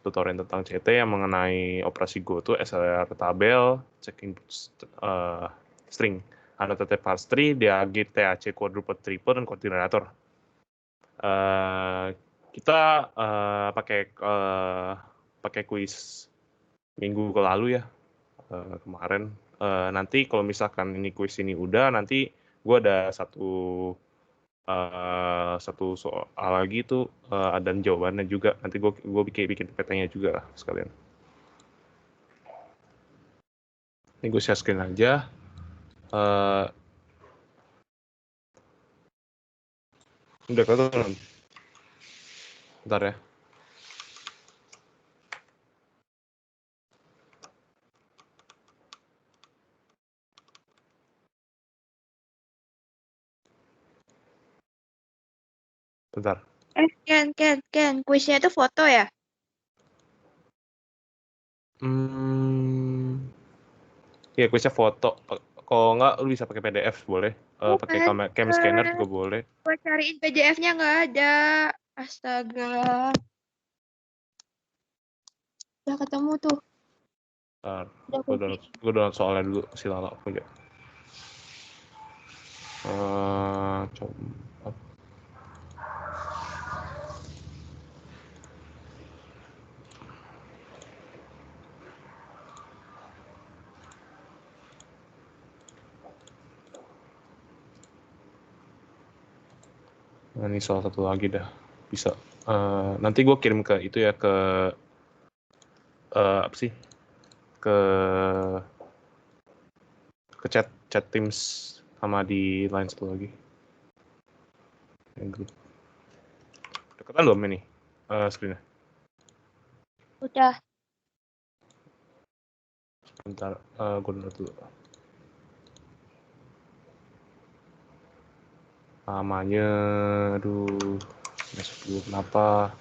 tutorial tentang CT yang mengenai operasi GoTo, SLR tabel, check input string, annotated parse tree, DAG, TAC, quadruple, triple, dan koordinator. Kita pakai kuis minggu lalu ya, kemarin. Nanti kalau misalkan ini kuis ini udah, nanti gue ada satu soal lagi tuh, dan jawabannya juga. Nanti gue bikin PPT-nya juga lah sekalian. Ini gue share screen aja. Udah kelihatan? Bentar ya. Bentar. Ken, kuisnya itu foto ya? Ya kuisnya foto. Kalau nggak, lu bisa pakai PDF, boleh. Pakai cam scanner juga boleh. Gue cariin PDF-nya nggak ada. Astaga. Udah ketemu tuh. Gue download soalnya dulu, si Lala punya. Coba. Nah, ini soal satu lagi dah. Bisa. Nanti gue kirim ke itu ya, ke apa sih? Ke chat Teams sama di line satu lagi. Yang grup. Deketan belum ini screen-nya? Udah. Bentar, gue download dulu. Namanya, aduh, masuk dulu kenapa?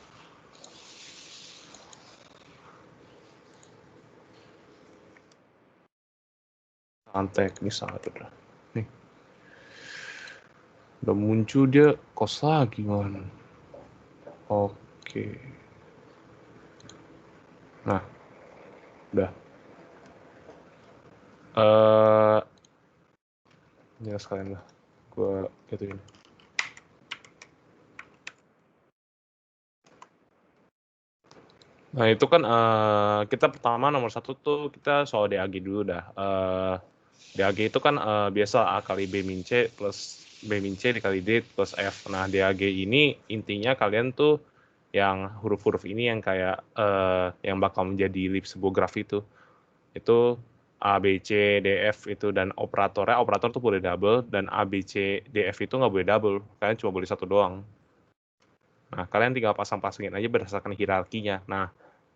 Teknis sangat udah. Nih, udah muncul dia kos lagi man. Oke. Nah, udah. Ini sekalian lah. Gue gituin. Nah itu kan kita pertama nomor satu tuh kita soal DAG dulu dah. DAG itu kan biasa A kali B min C plus B min C dikali D plus F. Nah DAG ini intinya kalian tuh yang huruf-huruf ini yang kayak yang bakal menjadi lip sebuah graf itu A, B, C, D, F itu, dan operator tuh boleh double, dan A, B, C, D, F itu nggak boleh double, kalian cuma boleh satu doang. Nah kalian tinggal pasang-pasangin aja berdasarkan hierarkinya. Nah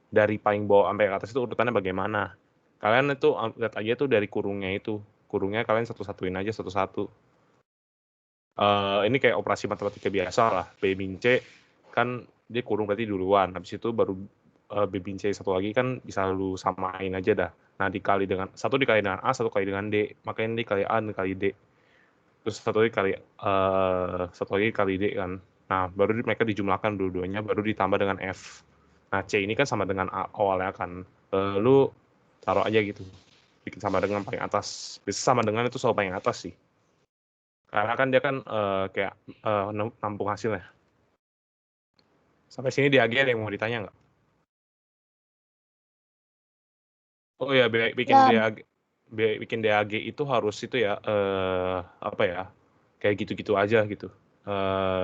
dari paling bawah sampai ke atas itu urutannya bagaimana. Kalian itu lihat aja tuh dari kurungnya itu. Kurungnya kalian satu-satuin aja satu-satu. Ini kayak operasi matematika biasa lah. B min C kan dia kurung berarti duluan. Habis itu baru B min C satu lagi kan bisa lu samain aja dah. Nah dikali dengan satu dikali dengan A, satu kali dengan D. Makanya dikali A dikali D. Terus satu lagi kali D kan. Nah baru mereka dijumlahkan dua-duanya baru ditambah dengan F. Nah C ini kan sama dengan A awalnya kan. Lu taruh aja gitu. Bikin sama dengan paling atas. Bisa sama dengan itu selalu paling atas sih. Karena kan dia kan kayak nampung hasilnya. Sampai sini DAG ada yang mau ditanya nggak? Oh ya, bikin DAG itu harus itu ya, apa ya, kayak gitu-gitu aja gitu.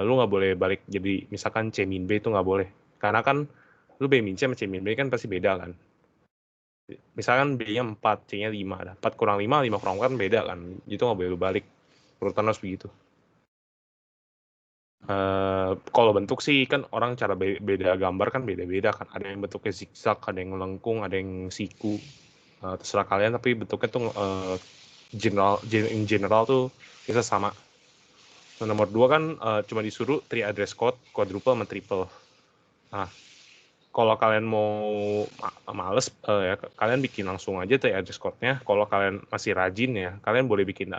Lu nggak boleh balik jadi misalkan C min B itu nggak boleh. Karena kan lu B min C sama C min B kan pasti beda kan. Misalkan B-nya 4, C-nya 5. 4 kurang 5, 5 kurang 4 kan beda kan. Itu nggak boleh lu balik. Urutan harus begitu. Kalau bentuk sih kan orang cara beda gambar kan beda-beda kan. Ada yang bentuknya zigzag, ada yang melengkung, ada yang siku. Terserah kalian, tapi bentuknya tuh in general tuh bisa sama. Nah, nomor 2 kan cuma disuruh 3 address code, quadruple sama triple. Nah, kalau kalian mau males ya kalian bikin langsung aja 3 address code-nya. Kalau kalian masih rajin ya, kalian boleh bikin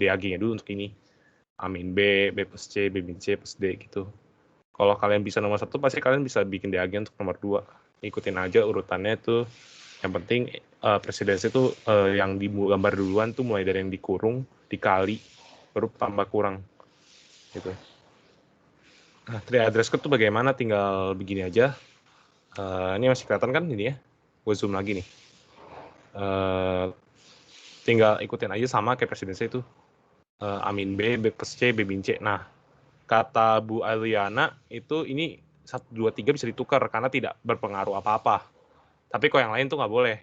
DAG-nya dulu untuk ini. A min B, B plus C, B min C plus D gitu. Kalau kalian bisa nomor 1, pasti kalian bisa bikin DAG untuk nomor 2. Ikutin aja urutannya tuh. Yang penting presidensi itu yang digambar duluan tuh mulai dari yang dikurung, dikali, baru tambah kurang. Gitu. Nah, tree address code tuh bagaimana? Tinggal begini aja. Ini masih kelihatan kan ini ya? Gue zoom lagi nih. Tinggal ikutin aja sama kayak presidensi itu. Amin B, B plus C, B min C. Nah, kata Bu Aliana itu ini 1, 2, 3 bisa ditukar karena tidak berpengaruh apa-apa. Tapi kalau yang lain tuh nggak boleh.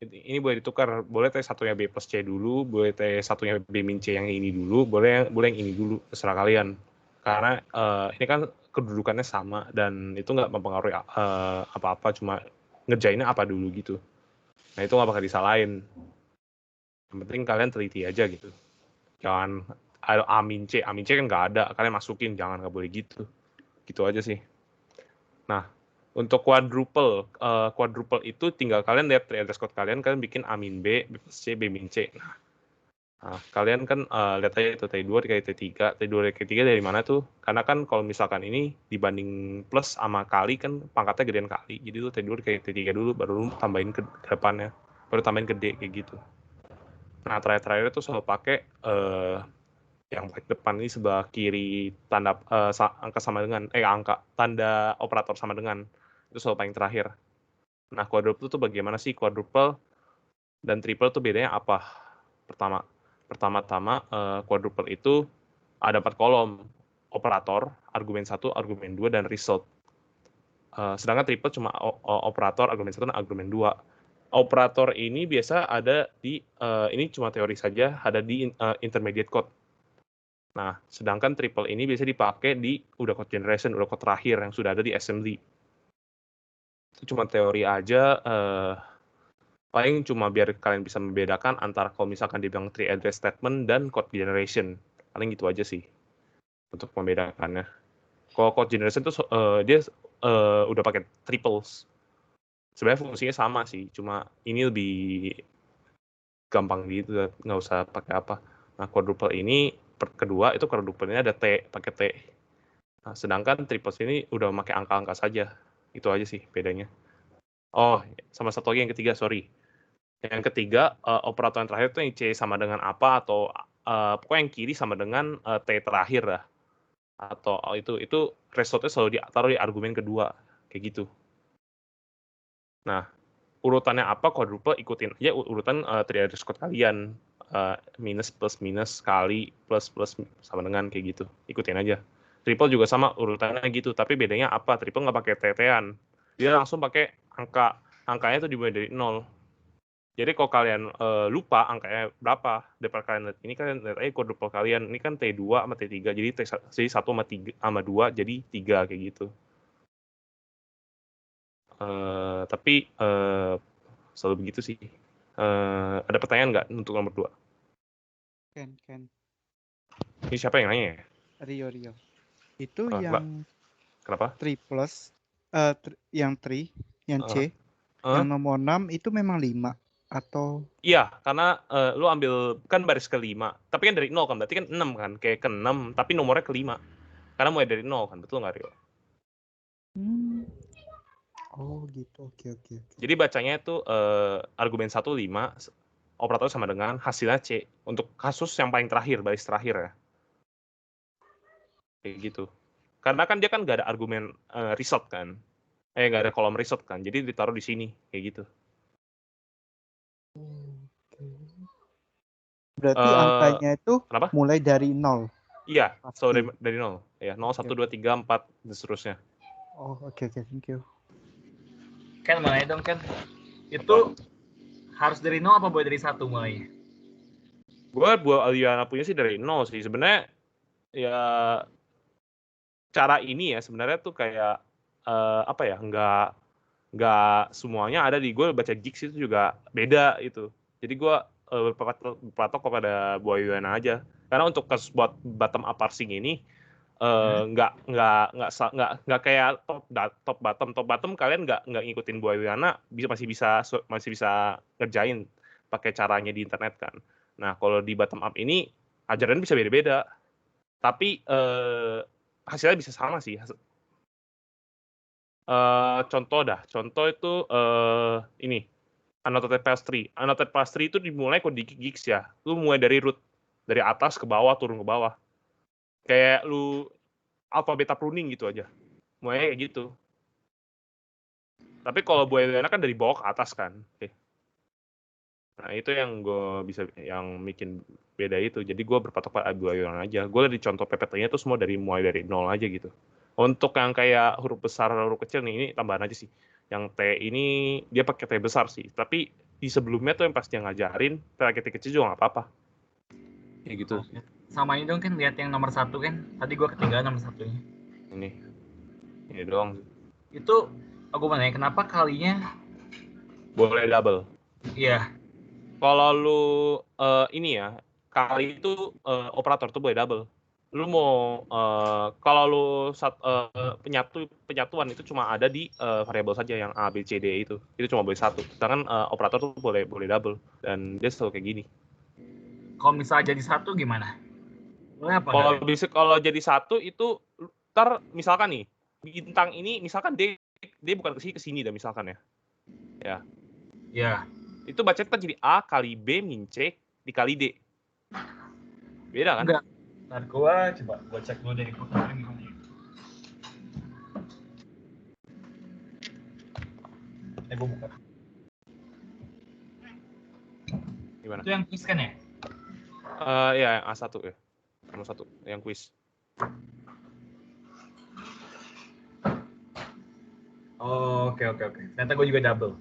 Ini boleh ditukar, boleh T satunya B plus C dulu, boleh T satunya B min C yang ini dulu, boleh yang ini dulu, terserah kalian. Karena ini kan kedudukannya sama dan itu nggak mempengaruhi apa-apa, cuma ngerjainnya apa dulu gitu. Nah itu nggak bakal disalahin. Yang penting kalian teliti aja gitu. Jangan amin C kan nggak ada, kalian masukin, jangan, nggak boleh gitu. Gitu aja sih. Nah, untuk quadruple itu tinggal kalian lihat tree address code kalian bikin A min B, B plus C, B min C. Nah, kalian kan lihat aja itu T2 dikali T3, T2 dikali T3 dari mana tuh? Karena kan kalau misalkan ini dibanding plus sama kali kan pangkatnya gedean kali. Jadi tuh T2 dikali T3 dulu, baru lu tambahin ke depannya. Baru tambahin ke D, kayak gitu. Nah, terakhir itu selalu pakai yang paling depan ini sebelah kiri tanda angka sama dengan angka tanda operator sama dengan itu selalu paling terakhir. Nah, quadruple itu bagaimana sih? Quadruple dan triple itu bedanya apa? Pertama-tama quadruple itu ada 4 kolom, operator, argumen 1, argumen 2, dan result. Sedangkan triple cuma operator, argumen 1, dan argumen 2. Operator ini biasa ada di ini cuma teori saja, ada di intermediate code. Nah, sedangkan triple ini bisa dipakai di udah code generation, udah code terakhir yang sudah ada di assembly. Itu cuma teori aja, paling cuma biar kalian bisa membedakan antara kalau misalkan dibilang tree address statement dan code generation. Paling gitu aja sih untuk membedakannya. Kalau code generation tuh dia udah pakai triples. Sebenarnya fungsinya sama sih, cuma ini lebih gampang gitu, nggak usah pakai apa. Nah, quadruple ini kedua itu quadruple-nya ada T, pakai T. Nah, sedangkan triples ini udah pakai angka-angka saja. Itu aja sih bedanya. Oh, sama satu lagi yang ketiga, sorry. Yang ketiga, operator yang terakhir itu yang C sama dengan apa, atau pokoknya yang kiri sama dengan T terakhir lah. Atau itu resultnya selalu ditaruh di argumen kedua. Kayak gitu. Nah, urutannya apa, quadruple ikutin aja urutan tree address code kalian. Minus plus minus kali plus plus sama dengan kayak gitu. Ikutin aja. Triple juga sama urutannya gitu, tapi bedanya apa? Triple nggak pakai TT-an. Dia langsung pakai angkanya tuh dimulai dari 0. Jadi kalau kalian lupa angkanya berapa, daripada kalian lihat ini, kalian lihat aja quadruple kalian. Ini kan T2 sama T3, jadi T1 sama 2 jadi 3 kayak gitu. Tapi selalu begitu sih. Ada pertanyaan nggak untuk nomor 2? Ken. Ini siapa yang nanya ya? Rio. Itu yang Kenapa? 3 plus, yang 3, yang C, yang nomor 6 itu memang 5 atau? Iya, karena lu ambil kan baris ke-5, tapi kan dari 0 kan, berarti kan 6 kan, kayak ke-6, tapi nomornya ke-5. Karena mulai dari 0 kan, betul nggak Rio? Oh gitu, oke. Jadi bacanya itu argumen 1, 5, operator sama dengan hasilnya C, untuk kasus yang paling terakhir, baris terakhir ya. Kayak gitu. Karena kan dia kan nggak ada argumen result kan. Nggak ada kolom result kan, jadi ditaruh di sini, kayak gitu. Berarti angkanya itu kenapa? mulai dari 0? Iya, so dari 0. Ya, 0, 1, 2, 3, 4, dan seterusnya. Oh, oke, thank you. Ken, mulai dong, Ken. Itu harus dari 0 apa boleh dari 1 mulainya? Gue buat Aliana punya sih dari 0 sih. Sebenarnya ya cara ini ya sebenarnya tuh kayak apa ya, nggak semuanya ada di gue baca Jigs itu juga beda itu. Jadi gue berpatok kepada Bu Aliana aja. Karena untuk kasus buat bottom up parsing ini nggak kayak top bottom kalian nggak ngikutin Bu Aliana masih bisa ngerjain pakai caranya di internet kan. Nah kalau di bottom up ini ajaran bisa beda-beda, tapi hasilnya bisa sama sih. Contoh itu ini annotated pastry. Annotated pastry itu dimulai kode gigs ya. Lu mulai dari root, dari atas ke bawah, turun ke bawah. Kayak lu alpha beta pruning gitu aja. Mulai kayak gitu. Tapi kalau Boolean kan dari bawah ke atas kan. Oke. Nah itu yang gue bisa yang bikin beda itu. Jadi gue berpatok pada Boolean aja. Gue di contoh PPT-nya tuh semua mulai dari nol aja gitu. Untuk yang kayak huruf besar, huruf kecil nih, ini tambahan aja sih. Yang T ini dia pakai T besar sih. Tapi di sebelumnya tuh yang pas dia ngajarin, pakai T kecil juga nggak apa-apa. Kayak gitu. Oke. Sama ini dong kan, lihat yang nomor 1 kan. Tadi gue ketinggalan nomor 1-nya. Ini doang. Itu aku mau nanya, kenapa kalinya boleh double? Iya. Kalau lu ini ya, kali itu operator tuh boleh double. Lu mau kalau lu penyatuan itu cuma ada di variabel saja yang A, B, C, D itu cuma boleh satu. Sedangkan operator tuh boleh double dan dia selalu kayak gini. Kalau misalnya jadi satu gimana? Boleh apa? Kalau jadi satu itu ntar misalkan nih bintang ini misalkan D bukan ke sini dah misalkan ya. Ya. Ya. Itu bacanya kan jadi A kali B min C dikali D. Beda kan? Enggak. Ntar gua cek dulu dari pertanyaan gimana. Gua buka. Gimana? Itu yang quiz kan ya? Ya yang A1 ya. Nomor 1 yang quiz. Oh, oke. Ternyata gue juga double.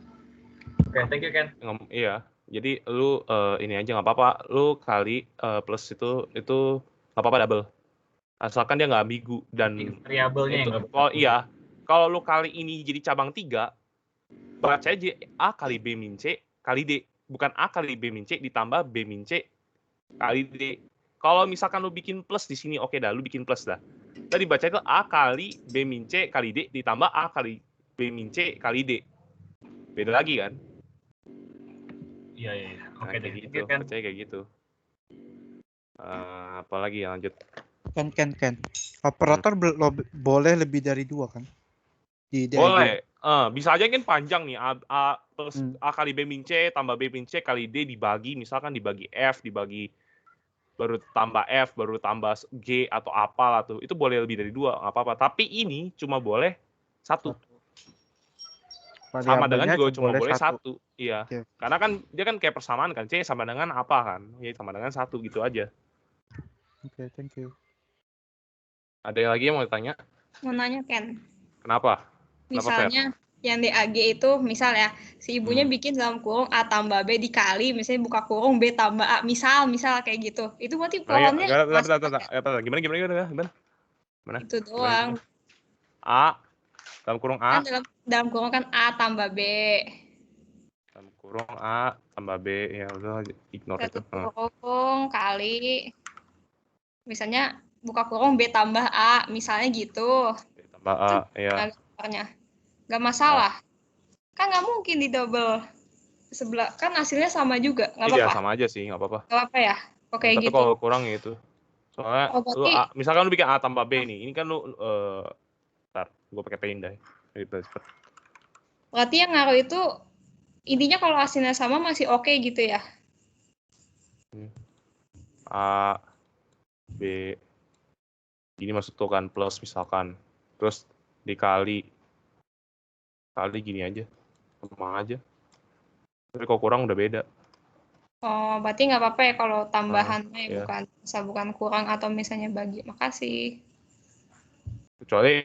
Oke, thank you Ken. Iya. Jadi lu ini aja nggak apa-apa. Lu kali plus itu nggak apa-apa double. Asalkan dia nggak ambigu dan variabelnya yang nggak. Oh iya. Kalau lu kali ini jadi cabang 3, baca aja A kali B min C kali D. Bukan A kali B min C ditambah B min C kali D. Kalau misalkan lu bikin plus di sini, oke dah, lu bikin plus dah. Tadi baca itu A kali B min C kali D ditambah A kali B min C kali D. Beda lagi kan? Iya. Oke, kayak deh. gitu. Percaya kayak gitu. Apalagi ya lanjut. Ken. Operator boleh lebih dari 2 kan? Boleh. Bisa aja kan panjang nih A plus A kali B min C tambah B min C kali D dibagi misalkan dibagi F dibagi baru tambah F baru tambah G atau apalah tuh itu boleh lebih dari 2 nggak apa-apa tapi ini cuma boleh 1 sama dengan juga cuma boleh 1 iya okay. Karena kan dia kan kayak persamaan kan C sama dengan apa kan ya sama dengan 1 gitu aja. Oke, thank you. Ada yang lagi yang mau ditanya? Mau nanya Ken. Kenapa? Misalnya yang DAG itu misal ya si ibunya bikin dalam kurung A tambah B dikali misalnya buka kurung B tambah A misal kayak gitu itu berarti pohonnya gimana itu doang A dalam kurung A kan dalam kurung kan A tambah B dalam kurung A tambah B ya udah ignore itu kurung kali misalnya buka kurung B tambah A misalnya gitu B tambah A ya nggak masalah kan nggak mungkin di double sebelah kan hasilnya sama juga nggak apa-apa iya sama aja sih nggak apa-apa ya oke tapi gitu kalau kurang itu soalnya lu A, misalkan lu bikin A tambah B nih ini kan lu ntar gue pakai paint deh berarti yang ngaruh itu intinya kalau hasilnya sama masih oke gitu ya A B ini masuk tuh kan plus misalkan terus dikali gini aja sama aja tapi kalau kurang udah beda. Oh berarti nggak apa-apa ya kalau tambahannya bukan kurang atau misalnya bagi. Makasih kecuali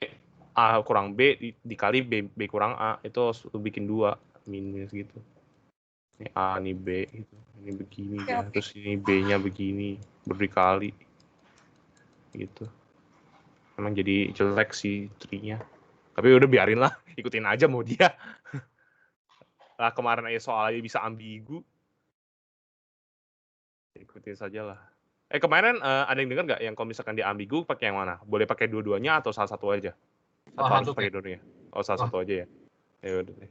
A kurang B dikali B kurang A itu harus bikin 2 minus gitu ini A ini B gitu ini begini ya terus ini B nya begini berdikali gitu emang jadi jelek sih trinya tapi udah biarin lah ikutin aja mau dia lah kemarin aja soalnya bisa ambigu ikutin saja lah kemarin ada yang dengar nggak yang kalau misalkan dia ambigu pakai yang mana boleh pakai dua-duanya atau salah satu aja atau harus pakai dua-duanya salah satu aja ya ya udah deh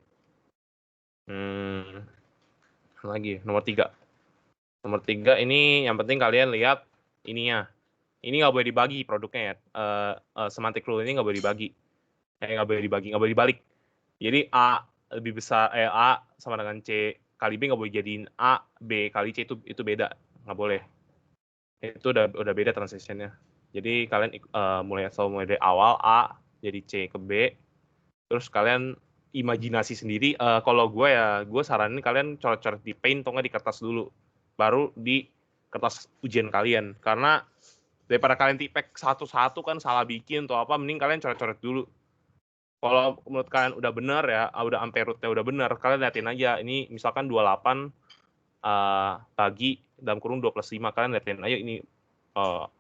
lagi nomor 3 ini yang penting kalian lihat ininya Ini nggak boleh dibagi produknya ya. Semantic rule ini nggak boleh dibagi. Nggak boleh dibalik. Jadi A lebih besar, A sama dengan C kali B nggak boleh jadiin A, B kali C itu beda, nggak boleh. Itu udah beda transitionnya. Jadi kalian mulai dari awal A jadi C ke B, terus kalian imajinasi sendiri. Kalau gue saranin kalian coret-coret di Paint atau nggak di kertas dulu, baru di kertas ujian kalian. Karena daripada kalian tipek satu-satu kan salah bikin atau apa, mending kalian coret-coret dulu. Kalau menurut kalian udah benar ya, udah sampai root-nya udah benar, kalian liatin aja. Ini misalkan 28 bagi dalam kurung 2+5, kalian liatin aja ini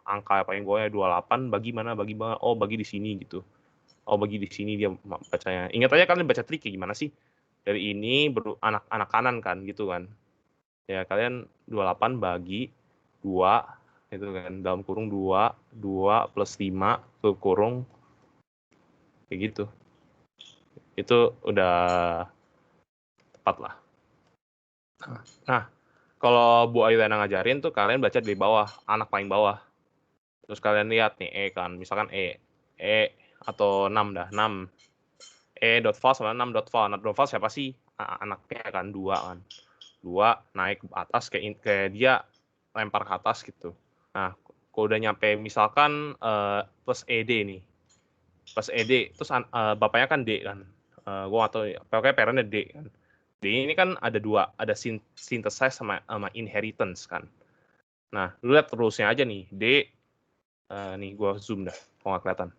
angka apa yang gue 28 bagi mana, oh bagi di sini gitu. Oh bagi di sini dia bacanya. Ingat aja kalian baca trik gimana sih? Dari ini anak kanan kan gitu kan. Ya kalian 28 bagi 2 itu kan dalam kurung 2 plus 5 ke kurung kayak gitu. Itu udah tepat lah. Nah, kalau Bu Ayudana ngajarin tuh kalian baca di bawah, anak paling bawah. Terus kalian lihat nih E kan, misalkan E atau 6 dah, 6. E.fal sama 6.fal. 6.fal siapa sih? Anaknya kan 2 kan. 2 naik ke atas kayak dia lempar ke atas gitu. Nah, kalau udah nyampe misalkan plus ED nih. Plus ED, terus bapaknya kan D kan. Gue nggak tahu, pokoknya parentnya D kan. D ini kan ada 2, ada synthesize sama inheritance kan. Nah, lu lihat terusnya aja nih, D, nih gue zoom dah, kok nggak kelihatan.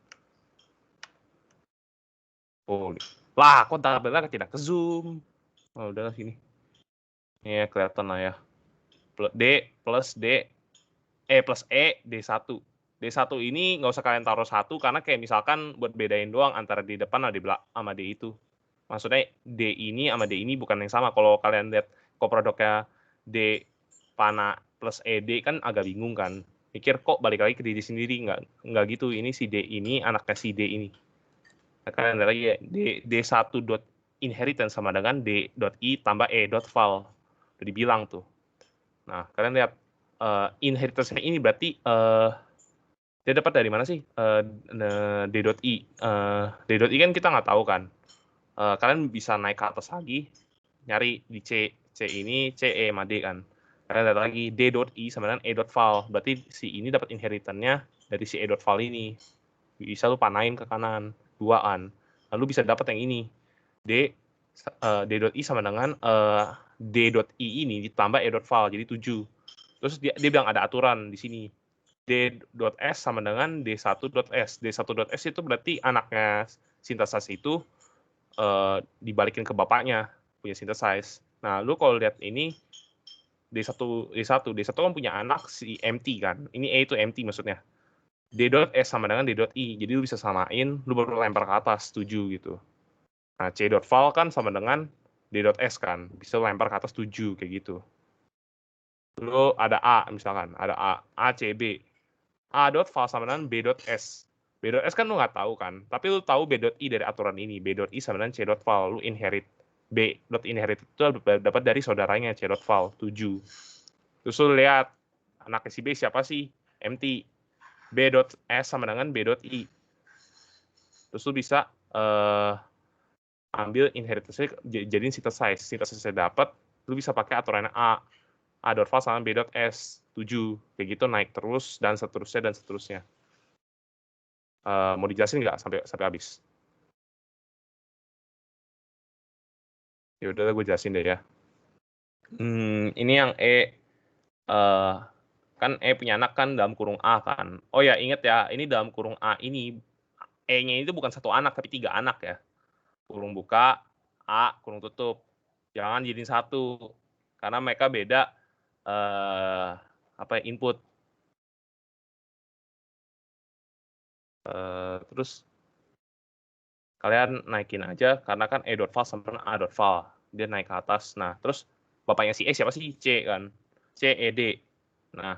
Oh, lah, kok tabelnya tidak ke zoom? Oh, udah sini. Ini ya, kelihatan lah ya. D plus D, plus E, D1. D1 ini nggak usah kalian taruh 1, karena kayak misalkan buat bedain doang antara di depan sama D itu. Maksudnya D ini sama D ini bukan yang sama. Kalau kalian lihat koproduknya D pana plus ED kan agak bingung kan. Mikir kok balik lagi ke diri sendiri, nggak gitu. Ini si D ini anaknya si D ini. Nah, kalian lihat lagi ya, D1 dot inheritance sama dengan D.I tambah E.fal. Udah dibilang tuh. Nah, kalian lihat inheritance-nya ini berarti dia dapat dari mana sih? D.I. D.I kan kita nggak tahu kan. Kalian bisa naik ke atas lagi, nyari di C ini, C, E, sama D kan. Kalian lihat lagi, D.I sama dengan E.fal. Berarti si ini dapat inheritance-nya dari si E.fal ini. Bisa lu panain ke kanan, 2-an. Lalu bisa dapat yang ini. D.I sama dengan D.I ini ditambah E.fal, jadi 7. Terus dia bilang ada aturan di sini. D.S sama dengan D1.S. D1.S itu berarti anaknya synthesize itu dibalikin ke bapaknya punya synthesize. Nah, lu kalau lihat ini D1 kan punya anak si MT kan. Ini E itu MT maksudnya. D.S sama dengan D.I. Jadi lu bisa samain, lu baru lempar ke atas 7 gitu. Nah, C.fal kan sama dengan D.S kan. Bisa lempar ke atas 7 kayak gitu. Lu ada A misalkan, ada A, C, B. A.fal sama dengan B.S. B.S kan lu nggak tahu kan, tapi lu tahu B.I dari aturan ini. B.I sama dengan C.fal, lu inherit. B.inherit itu dapat dari saudaranya C.fal, 7. Terus lu lihat, anaknya si B siapa sih? MT. B.S sama dengan B.I. Terus lu bisa ambil inheritance jadiin synthesize. Synthesize dapat, lu bisa pakai aturan A.fal sama B.S, 7. Kayak gitu naik terus, dan seterusnya. Mau dijelasin nggak sampai habis? Ya udah gue jelasin deh ya. Ini yang E kan E punya anak kan dalam kurung A kan. Oh ya inget ya, ini dalam kurung A ini E-nya itu bukan 1 anak tapi 3 anak ya. Kurung buka, A, kurung tutup. Jangan jadiin 1 karena mereka beda input. Terus kalian naikin aja karena kan E.fal sama A.fal. Dia naik ke atas. Nah, terus bapaknya si E siapa sih? C kan. C, E, D. Nah,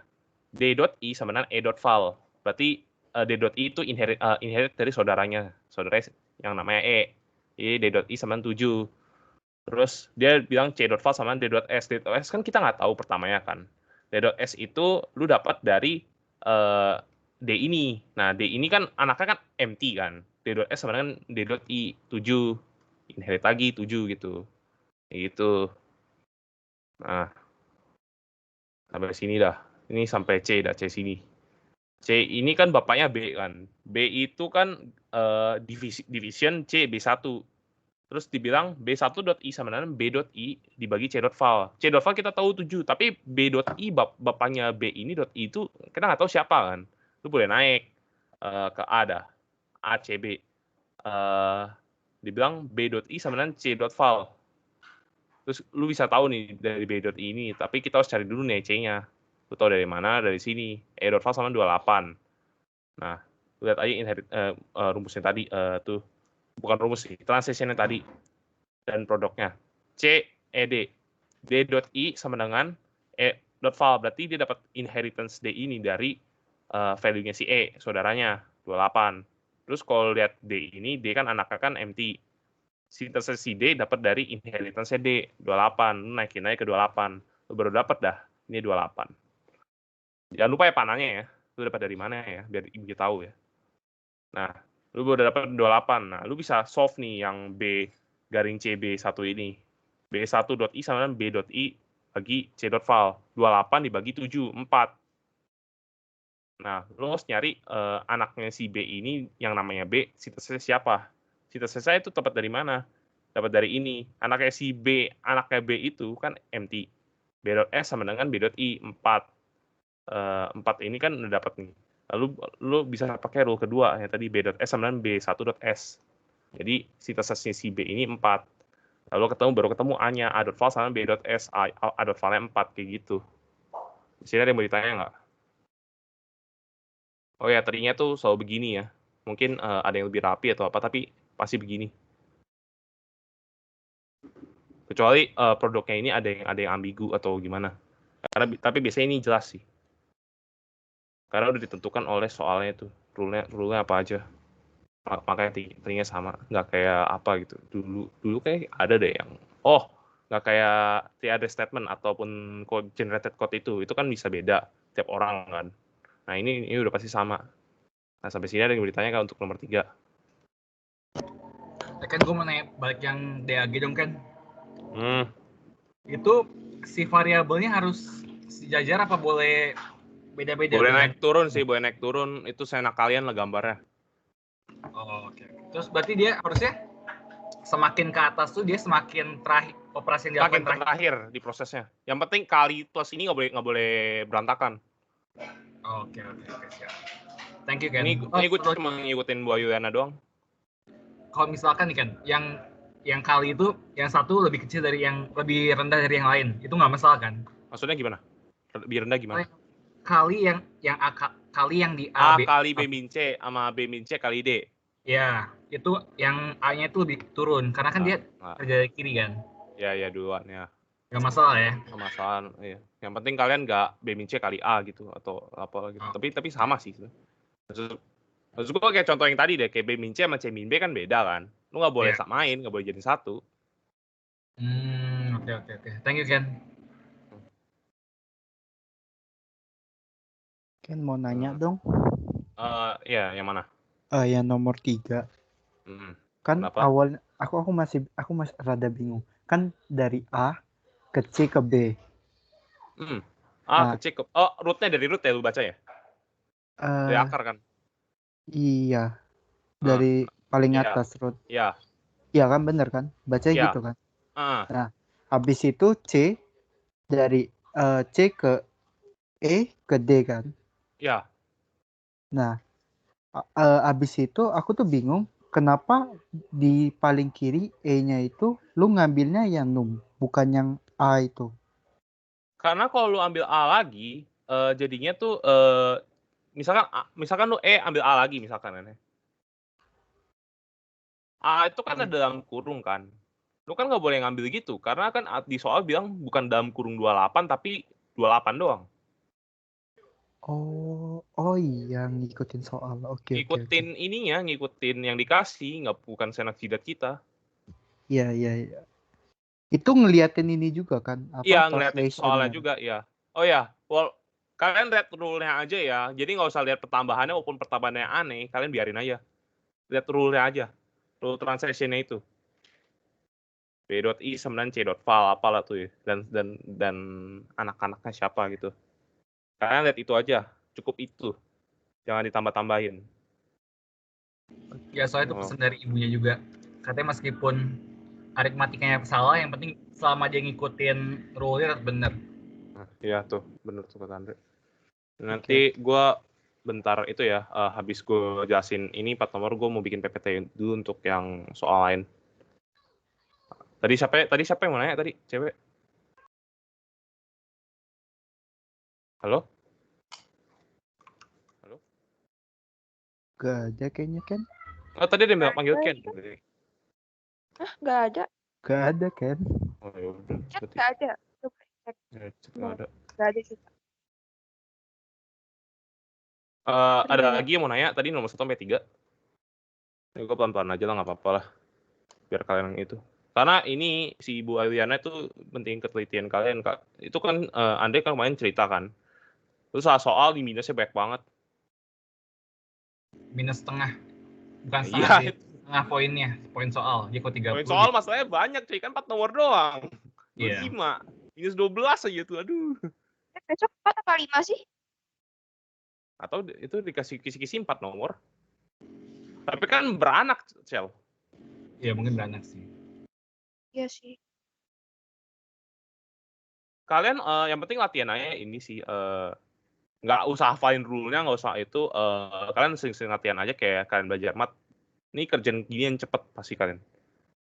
D.I sama dengan E.fal. Berarti D.I itu inherit dari saudaranya yang namanya E. Jadi D.I sama dengan 7. Terus dia bilang C.fal sama dengan D.S. D.S kan kita nggak tahu pertamanya kan. D.S itu lu dapat dari D ini. Nah, D ini kan anaknya kan empty kan. D.S sama dengan D.I 7. Inherit lagi 7 gitu. Gitu. Nah, sampai sini dah. Ini sampai C dah, C sini. C ini kan bapaknya B kan. B itu kan division C B1. Terus dibilang B1.I sama dengan B.I dibagi C.val. C.val kita tahu 7, tapi B.I bapaknya B ini .I itu kita nggak tahu siapa kan. Lu boleh naik ke A dah. A, C, B. Dibilang B.I sama dengan C.val. Terus lu bisa tahu nih dari B.I ini, tapi kita harus cari dulu nih C-nya. Lu tahu dari mana? Dari sini. E.val sama 28. Nah, lihat aja rumusnya tadi tuh. Bukan rumus sih, transitionnya tadi. Dan produknya. C, ED. D.I sama dengan E.val. Berarti dia dapat inheritance D ini dari value-nya si E, saudaranya, 28. Terus kalau lihat D ini, D kan anaknya kan empty. Sintesis si D dapat dari inheritance D, 28. Lu naikin aja ke 28. Lu baru dapat dah, ini 28. Jangan lupa ya panahnya ya. Lu dapat dari mana ya, biar ibu tahu ya. Nah, lu udah dapat 28. Nah, lu bisa solve nih yang B garing CB1 ini. B1.I sama dengan B.I bagi C.val. 28 dibagi 7, 4. Nah, lu harus nyari anaknya si B ini yang namanya B, sintesisnya siapa? Sintesisnya itu dapat dari mana? Dapat dari ini. Anaknya si B, anaknya B itu kan empty. B.S sama dengan B.I, 4. 4 ini kan udah dapat nih. Lalu lu bisa pakai rule kedua yang tadi B.S sama dengan B1.S. Jadi sintesisnya si B ini 4. Lalu baru ketemu A-nya, A.val sama B.S, A.val-nya 4 kayak gitu. Di sini ada yang mau ditanya nggak? Oh ya, tadinya tuh selalu begini ya. Mungkin ada yang lebih rapi atau apa, tapi pasti begini. Kecuali produknya ini ada yang ambigu atau gimana. Tapi biasanya ini jelas sih. Karena udah ditentukan oleh soalnya itu. Rule-nya apa aja. Makanya tadinya sama. Nggak kayak apa gitu. Dulu kayak ada deh yang, nggak kayak ada statement ataupun generated code itu. Itu kan bisa beda tiap orang kan. Nah, ini udah pasti sama. Nah, sampai sini ada yang ditanya kan untuk nomor 3. Kan gue mau nanya balik yang DAG dong kan. Itu si variabelnya harus sejajar apa boleh beda-beda? Boleh naik turun sih, boleh naik turun. Itu seenak kalian lah gambarnya. Oh, oke. Terus berarti dia harusnya semakin ke atas tuh dia semakin terakhir operasi yang dilakukan terakhir di prosesnya. Yang penting kali plus ini nggak boleh berantakan. Oke, siap. Thank you, Ken. Ini gue cuma ngikutin Bu Ayuliana doang. Kalau misalkan nih, Ken, yang kali itu yang satu lebih kecil dari yang lebih rendah dari yang lain, itu nggak masalah kan? Maksudnya gimana? Lebih rendah gimana? Kali yang di A, A kali B min C sama B min C kali D. Ya, itu yang A-nya itu lebih turun karena kan dia kerja dari kiri kan? Ya duluan ya. Nggak masalah ya? Nggak masalah, iya. Yang penting kalian nggak B min C kali A gitu atau apa gitu. Tapi sama sih. Maksud gue kayak contoh yang tadi deh, kayak B min C sama C min B kan beda kan. Lu nggak boleh samain, nggak boleh jadi satu. Oke. Thank you, Ken. Ken mau nanya dong. Ya, yang mana? Yang nomor 3. Kan Kenapa? awal aku masih rada bingung. Kan dari A ke C ke B. A ke C ke root-nya dari root ya lu baca ya? Dari akar kan? Iya. Dari paling atas root. Iya. Iya kan bener kan? Baca gitu kan? Nah, habis itu C dari C ke E ke D kan? Iya. Nah, habis itu aku tuh bingung kenapa di paling kiri E-nya itu lu ngambilnya yang num, bukan yang A itu. Karena kalau lu ambil A lagi, jadinya tuh misalkan lu E ambil A lagi misalkan ya. A itu kan ada dalam kurung kan. Lu kan nggak boleh ngambil gitu karena kan di soal bilang bukan dalam kurung 28 tapi 28 doang. Oh iya, ngikutin soal. Oke. Ininya, ngikutin yang dikasih, bukan senat jidat kita. Iya. Itu ngeliatin ini juga kan? Iya, ngeliatin soalnya juga, ya. Oh ya, Kalian lihat rule-nya aja ya. Jadi nggak usah lihat pertambahannya walaupun pertambahannya aneh, kalian biarin aja. Lihat rule-nya aja. Rule transaction-nya itu. B.I sama C.val apalah tuh ya. Dan anak-anaknya siapa gitu. Kalian lihat itu aja. Cukup itu. Jangan ditambah-tambahin. Ya soalnya itu pesan dari ibunya juga. Katanya meskipun aritmatikanya salah, yang penting selama dia ngikutin rule-nya tetap bener. Nah, iya tuh, bener tuh kata Andre. Nanti gue bentar itu ya, habis gue jelasin ini 4 nomor, gue mau bikin PPT dulu untuk yang soal lain. Tadi siapa yang mau nanya tadi? Cewek? Halo? Gak ada kayaknya Ken. Oh, tadi ada yang panggil Ken. Hah, nggak ada. Gak ada Ken. Oh, ya udah. Chat nggak ada. Coba cek. Nggak ada. Nggak ada juga. Ada lagi yang mau nanya tadi nomor 1 sampai 3. Ya, gue pelan-pelan aja lah, nggak apa-apa lah. Biar kalian yang itu. Karena ini si Ibu Aliana itu penting ketelitian kalian, Kak. Itu kan Andre kan kemarin cerita kan. Terus soal di minusnya banyak banget. Minus setengah. Bukan setengah Iya, sih. Setengah poinnya. Poin soal. Dia kok 30. poin soal masalahnya banyak, cuy. Kan 4 nomor doang. Iya. 5. Minus 12 aja tuh, aduh. Besok 4 atau 5 sih? Atau itu dikasih kisi-kisi 4 nomor. Tapi kan beranak, Cel. Iya mungkin beranak sih. Iya sih. Kalian yang penting latihan aja ini sih. Nggak usah hafalin rule-nya, nggak usah itu. Kalian sering-sering latihan aja kayak kalian belajar mat. Ini kerjaan gini yang cepet pasti kalian.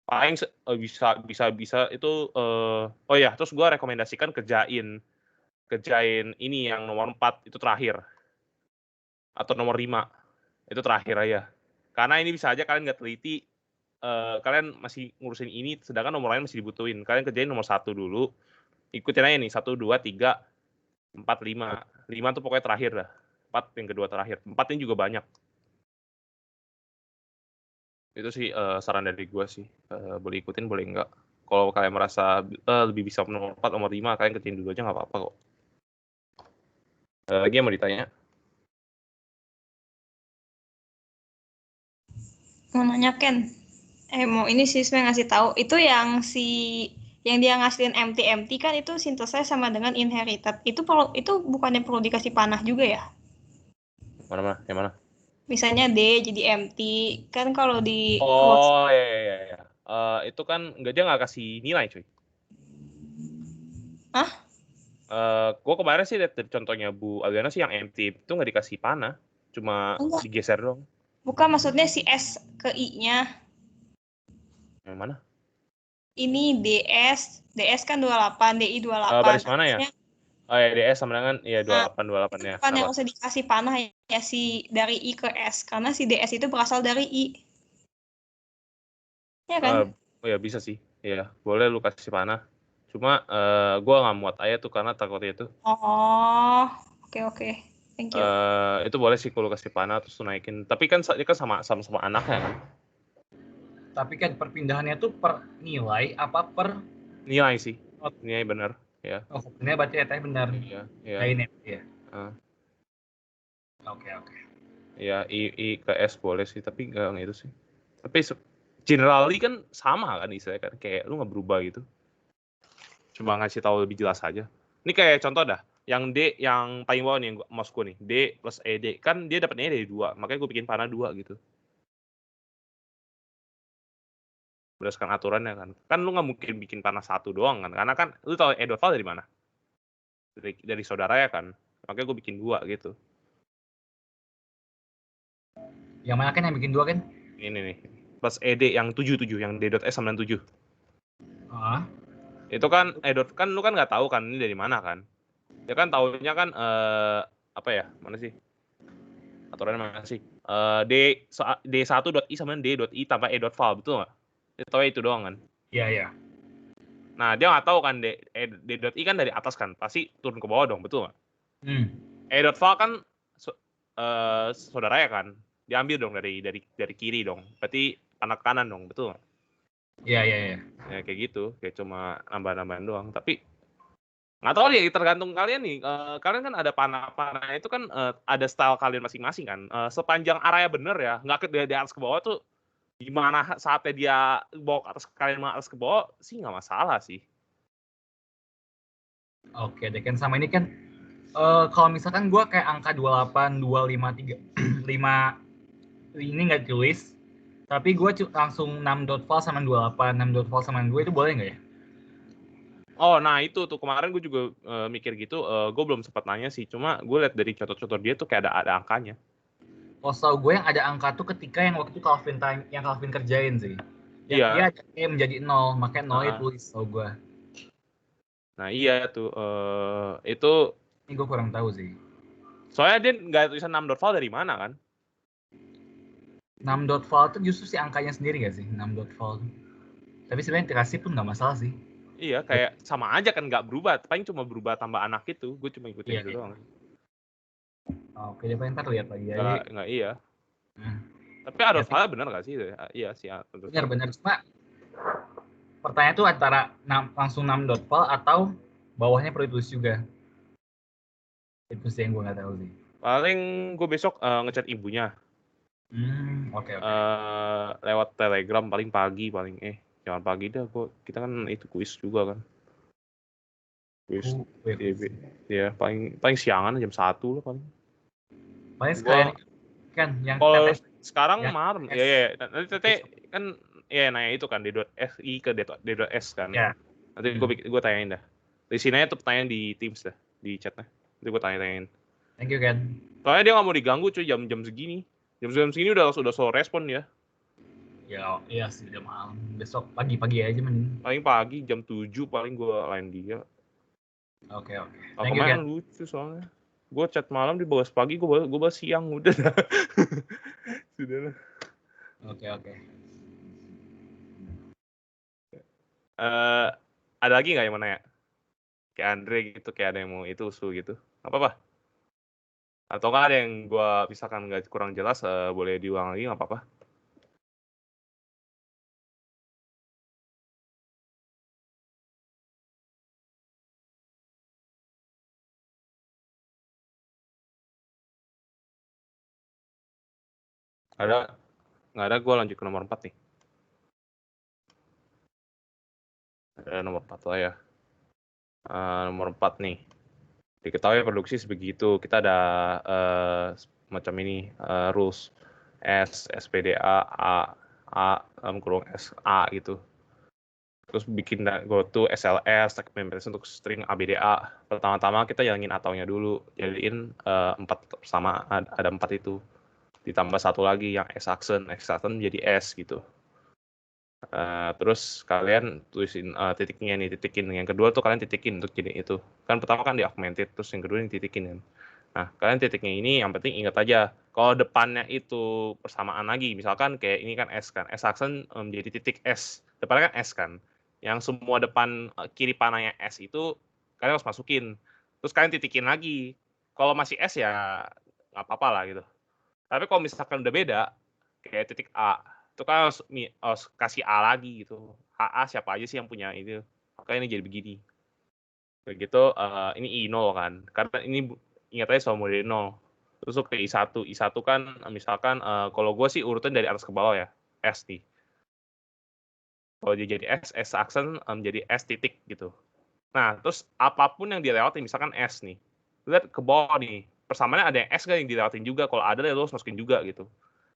Paling bisa itu. Oh ya, terus gue rekomendasikan kerjain ini yang nomor 4 itu terakhir. Atau nomor 5 itu terakhir aja. Karena ini bisa aja kalian nggak teliti. Kalian masih ngurusin ini, sedangkan nomor lain masih dibutuhin. Kalian kerjain nomor 1 dulu. Ikutin aja nih, 1, 2, 3, 4, 5. 5 tuh pokoknya terakhir dah. 4 yang kedua terakhir. 4 ini juga banyak. Itu sih saran dari gue sih. Boleh ikutin, boleh enggak. Kalau kalian merasa lebih bisa nomor 4, nomor 5, kalian kerjain dulu aja nggak apa-apa kok. Lagi yang mau ditanya? Mau nanya Ken. Mau ini sih sebenarnya ngasih tahu. Itu yang dia ngasihin MT kan itu synthesize sama dengan inherited. Itu bukannya perlu dikasih panah juga ya? Mana? Yang mana? Misalnya D jadi MT. Kan kalau di Oh, ya. Itu kan dia nggak kasih nilai, cuy. Hah? Gue kemarin sih lihat dari contohnya Bu Aliana sih yang MT itu nggak dikasih panah. Cuma digeser dong. Bukan, maksudnya si S ke I-nya. Yang mana? Ini DS kan 28, DI 28. Baris mana ya? Oh ya, DS sama dengan ya 28 ya. Bukan yang usah dikasih panah ya si dari I ke S, karena si DS itu berasal dari I. Ya kan? Oh ya bisa sih. Ya, boleh lu kasih panah. Cuma gue nggak muat aja tuh karena takutnya itu. Oh, oke. Thank you. Itu boleh sih kalau kasih panah terus naikin. Tapi kan dia kan sama anaknya kan. Tapi kan perpindahannya tuh per nilai apa per Nilai sih. Nilai benar. Ya. Oh, ini baca ya benar. Iya. Ini ya. Oke. Ya, I ke S boleh sih, tapi nggak itu sih. Tapi generally kan sama kan istilahnya kan, kayak lu nggak berubah gitu. Cuma ngasih tahu lebih jelas aja. Ini kayak contoh dah, yang D yang paling bawah nih yang mouse gue nih, D plus ED kan dia dapatnya dari 2, makanya gue bikin panah 2 gitu. Berdasarkan aturannya kan. Kan lu nggak mungkin bikin panah 1 doang kan, karena kan lu tahu E.val dari mana? Dari saudara ya kan. Makanya gue bikin 2 gitu. Yang mana kan yang bikin 2 kan? Ini nih. Plus ED yang 7 yang D.S sama 7. Itu kan kan lu kan nggak tahu kan ini dari mana kan? Ya kan taunya kan apa ya? Mana sih? Aturannya mana sih? D1.I sama D.I tambah E.val, betul nggak? Dia tahu itu doang kan? Iya. Nah, dia nggak tahu kan D.I kan dari atas kan, pasti turun ke bawah dong, betul nggak? E.val kan saudara ya kan? Diambil dong dari kiri dong. Berarti anak kanan dong, betul nggak? Iya. Ya kayak gitu, kayak cuma nambah-nambahan doang. Tapi Nggak tahu deh, tergantung kalian nih. Kalian kan ada panah itu kan ada style kalian masing-masing kan. Sepanjang arahnya bener ya, nggak dari atas ke bawah tuh gimana saatnya dia bawa ke atas, kalian mau atas ke bawah sih nggak masalah sih. Oke deh kan, sama ini kan kalau misalkan gue kayak angka 28, 253, 5 ini nggak tulis, tapi gue langsung 6.val sama 28, 6.val sama 2 itu boleh nggak ya? Oh, nah itu tuh kemarin gue juga mikir gitu. Gue belum sempat nanya sih, cuma gue lihat dari contoh-contoh dia tuh kayak ada angkanya. Oh, setahu gue yang ada angka tuh ketika yang waktu yang Calvin kerjain sih. Iya. Dia ada menjadi 0, makanya 0 itu tulis setahu gue. Nah iya tuh, itu. Ini gue kurang tahu sih. Soalnya dia nggak tulisan 6.val dari mana kan? 6.val itu justru si angkanya sendiri nggak sih? 6.val. Tapi sebenarnya dikasih pun nggak masalah sih. Iya, kayak sama aja kan, nggak berubah. Paling cuma berubah tambah anak itu. Gue cuma ikutin itu doang. Oke, dia pengen ntar lihat lagi ya. Nggak iya. Tapi ada salah benar nggak sih? Iya sih. Benar. Cuma pertanyaan itu antara langsung 6.val atau bawahnya perlu ditulis juga. Itu sih yang gue nggak tahu sih. Paling gue besok ngechat ibunya. Oke. Lewat Telegram paling pagi jangan pagi dah, kita kan itu kuis juga kan. Kuis. Ya paling siangan jam 1 lah paling. Paling sekalian kan yang kalau sekarang malam ya nanti Tete kan ya nanya itu kan D.SI ke D.S kan. Ya. Nanti gue tanyain dah. Di sini tuh pertanyaan di Teams dah, di chatnya. Nanti gue tanyain. Thank you Ken. Soalnya dia nggak mau diganggu cuy jam segini. Jam segini udah selalu respon ya. Ya, iya sih udah malam. Besok pagi aja mending. Paling pagi jam 7 paling gue lain dia. Oke. Thank you Ken. Lucu soalnya. Gue chat malam di balas pagi, gue balas siang udah dah. Sudah lah. Oke. Ada lagi nggak yang mau nanya? Kayak Andre gitu, kayak ada yang mau itu usul gitu. Apa-apa? Atau nggak ada yang gue misalkan nggak kurang jelas, boleh diulang lagi nggak apa-apa? Nggak ada, gue lanjut ke nomor 4 nih. Ada nomor 4 lah ya. Nomor 4 nih. Diketahui produksi sebegitu. Kita ada macam ini rules S, SPDA, A, kurung S, A gitu. Terus bikin go to SLS, tag members untuk string ABDA. Pertama-tama kita jalangin ataunya dulu. Jadiin 4 sama, ada 4 itu. Ditambah satu lagi yang S-action jadi S gitu. Terus kalian tulisin titiknya nih, titikin. Yang kedua tuh kalian titikin untuk jadi itu. Kan pertama kan di augmented, terus yang kedua yang titikin kan. Nah, kalian titiknya ini yang penting ingat aja, kalau depannya itu persamaan lagi, misalkan kayak ini kan S kan, S-action menjadi titik S. Depannya kan S kan. Yang semua depan kiri panahnya S itu kalian harus masukin. Terus kalian titikin lagi. Kalau masih S ya nggak apa-apa lah gitu. Tapi kalau misalkan udah beda, kayak titik A, itu kan harus kasih A lagi gitu. A siapa aja sih yang punya itu. Makanya ini jadi begini. Begitu, ini I0 kan. Karena ini ingat aja soal model 0. Terus ke I1. I1 kan misalkan, kalau gue sih urutan dari atas ke bawah ya. S nih. Kalau dia jadi S aksen menjadi S titik gitu. Nah, terus apapun yang dilewatin, misalkan S nih. Lihat ke bawah nih. Persamaannya ada yang S kan yang dilewatin juga. Kalau ada, ya lo harus masukin juga gitu.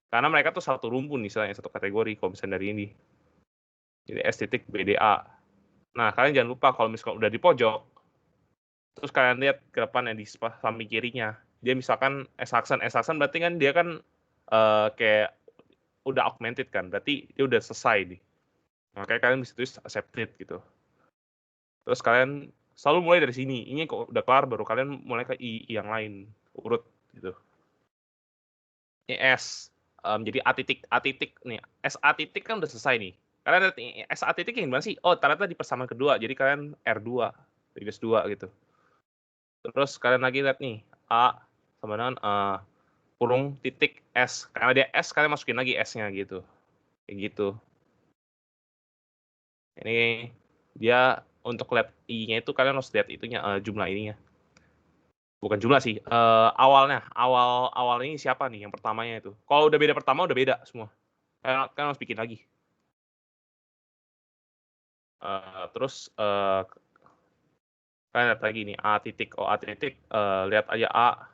Karena mereka tuh satu rumpun misalnya, satu kategori kalau misalnya dari ini. Jadi S titik BDA. Nah, kalian jangan lupa kalau misalkan udah di pojok, terus kalian lihat ke depan yang di samping kirinya. Dia misalkan S-action berarti kan dia kan kayak udah augmented kan. Berarti dia udah selesai nih. Makanya kalian bisa tulis accepted gitu. Terus kalian selalu mulai dari sini. Ini kok udah kelar baru kalian mulai ke I yang lain. Urut gitu. Ini S. Jadi A titik nih. S A titik kan udah selesai nih. Kalian lihat S A titik yang mana sih? Oh, ternyata di persamaan kedua. Jadi kalian R2. Regress 2 gitu. Terus kalian lagi lihat nih. A sama dengan kurung titik S. Karena dia S, kalian masukin lagi S-nya gitu. Kayak gitu. Ini dia untuk lihat I-nya itu kalian harus lihat itunya jumlah ininya. Bukan jumlah sih, awalnya. Awal ini siapa nih yang pertamanya itu. Kalau udah beda pertama, udah beda semua. Kalian harus bikin lagi. Terus kalian lihat lagi nih, A titik, A titik, lihat aja A,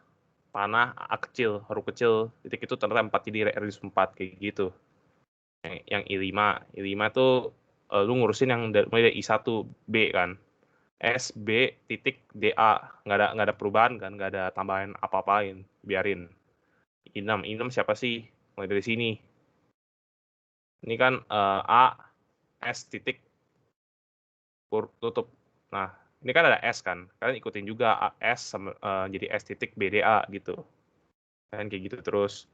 panah, A kecil, huruf kecil, titik itu ternyata 4, jadi radius 4, kayak gitu. Yang I5 tuh lu ngurusin yang mulai dari I1, B kan. S, B, titik, DA. Nggak ada perubahan kan, nggak ada tambahan apa-apain, biarin. I6 siapa sih? Mulai dari sini. Ini kan A, S, titik, tutup. Nah, ini kan ada S kan, kalian ikutin juga S sama, jadi S titik BDA gitu. Kan kayak gitu terus.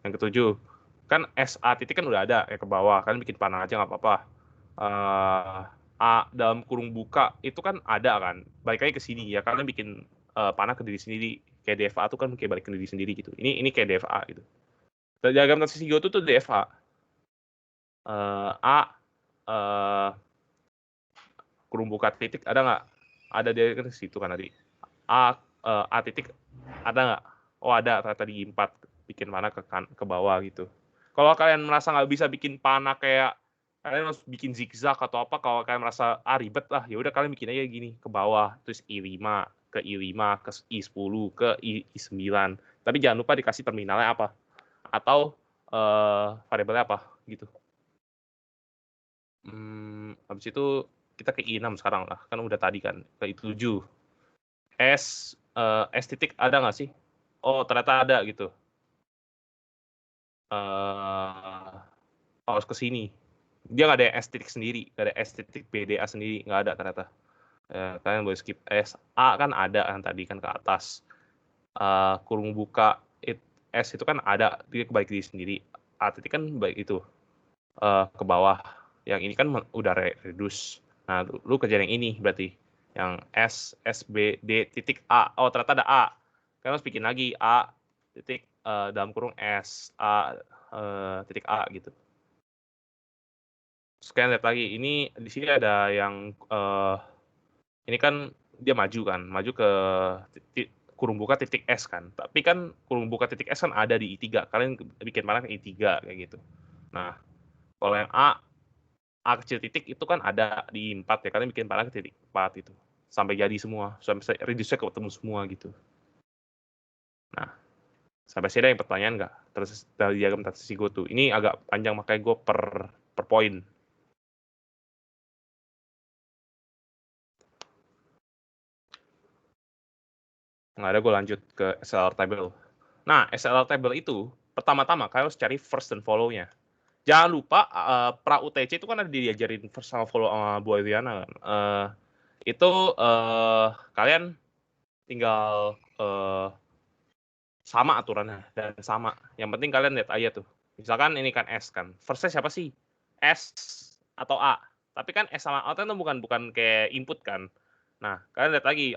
Yang ketujuh, kan SA titik kan udah ada ya ke bawah, kalian bikin panah aja nggak apa-apa. A dalam kurung buka itu kan ada kan, balik lagi ke sini ya, kalian bikin panah ke diri sendiri, kayak DFA tuh kan kayak balik ke diri sendiri gitu. Ini kayak DFA gitu. Diagram transisi Goto tuh DFA. A kurung buka titik ada nggak? Ada di situ kan tadi. A titik ada nggak? Oh ada, ternyata di 4 bikin panah ke bawah gitu. Kalau kalian merasa nggak bisa bikin panah kayak kalian harus bikin zigzag atau apa, kalau kalian merasa ribet lah, ya udah kalian bikin aja gini ke bawah, terus I5 ke I5 ke I10 ke I9. Tapi jangan lupa dikasih terminalnya apa atau variabelnya apa gitu. Habis itu kita ke I6 sekarang lah, kan udah tadi kan ke I7. S titik ada nggak sih? Oh ternyata ada gitu. Harus ke sini. Dia nggak ada S titik sendiri, nggak ada S titik BDA sendiri, nggak ada ternyata. Kalian boleh skip S. A kan ada kan tadi kan ke atas. Kurung buka S itu kan ada, dia kebalik diri sendiri. A titik kan baik itu ke bawah. Yang ini kan udah reduce. Nah, lu kerja yang ini berarti. Yang S, B, D, titik A. Oh, ternyata ada A. Kalian harus bikin lagi A, titik, dalam kurung S, A, titik A gitu. Terus kalian lihat lagi, ini di sini ada yang, ini kan dia maju kan, maju ke kurung buka titik S kan. Tapi kan kurung buka titik S kan ada di I3. Kalian bikin mana ke I3 kayak gitu. Nah, kalau yang A kecil titik itu kan ada di 4 ya, kalian bikin panah ke titik 4 itu. Sampai jadi semua, sampai reduce-nya ketemu semua gitu. Nah, sampai sini ada yang pertanyaan nggak? Terus dari diagram transisi Goto. Ini agak panjang, makanya gue per poin. Nggak ada, gue lanjut ke SLR table. Nah, SLR table itu, pertama-tama kalian harus cari first and follow-nya. Jangan lupa, pra UTC itu kan ada diajarin first and follow sama Bu Adriana kan. Itu kalian tinggal sama aturannya dan sama. Yang penting kalian lihat aja tuh. Misalkan ini kan S kan. First-nya siapa sih? S atau A. Tapi kan S sama A itu bukan kayak input kan. Nah, kalian lihat lagi,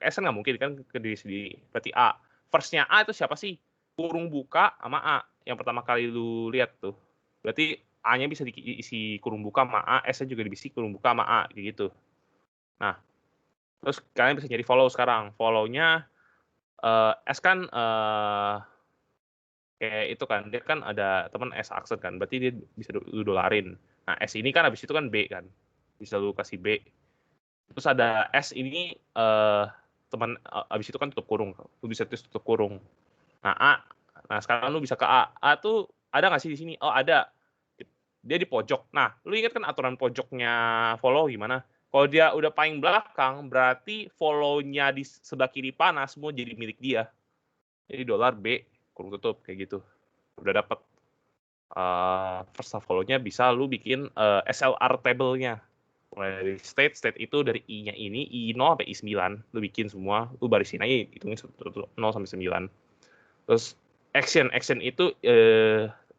S kan nggak mungkin kan ke diri sendiri. Berarti A. First-nya A itu siapa sih? Kurung buka sama A. Yang pertama kali lu lihat tuh. Berarti A-nya bisa diisi kurung buka sama A, S-nya juga diisi kurung buka sama A, kayak gitu. Nah, terus kalian bisa jadi follow sekarang. Follow-nya, S kan kayak itu kan, dia kan ada teman S aksen kan, berarti dia bisa lu dolarin. Nah, S ini kan habis itu kan B kan, bisa lu kasih B. Terus ada S ini teman habis itu kan tutup kurung, lu bisa tutup kurung. Nah, A, nah sekarang lu bisa ke A. A tuh ada nggak sih di sini? Oh ada, dia di pojok. Nah, lu ingat kan aturan pojoknya follow gimana? Kalau dia udah paling belakang, berarti follow-nya di sebelah kiri panah semua jadi milik dia. Jadi dolar B, kurung tutup, kayak gitu. Udah dapet first follow-nya, bisa lu bikin SLR table-nya. Mulai dari state itu dari I-nya ini, I0 sampai I9, lu bikin semua, lu barisin aja, hitungin 0 sampai 9. Terus action itu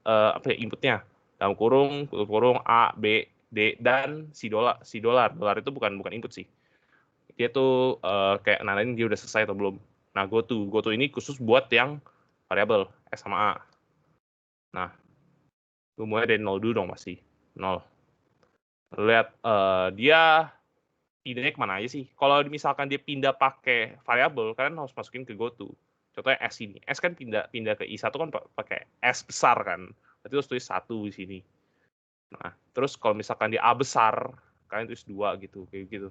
apa ya, inputnya? Dalam kurung, tutup kurung, A, B, D, dan si dolar. Dolar itu bukan input sih. Dia tuh kayak nandain dia udah selesai atau belum. Nah, Goto ini khusus buat yang variabel S sama A. Nah, lu mulai dari 0 dulu dong pasti. 0. Lihat dia pindahnya kemana aja sih. Kalau misalkan dia pindah pakai variabel, kalian harus masukin ke goto. Contohnya S ini. S kan pindah ke I1 kan pakai S besar kan. Berarti harus tulis 1 di sini. Nah, terus kalau misalkan dia A besar, kalian tulis 2 gitu, kayak gitu.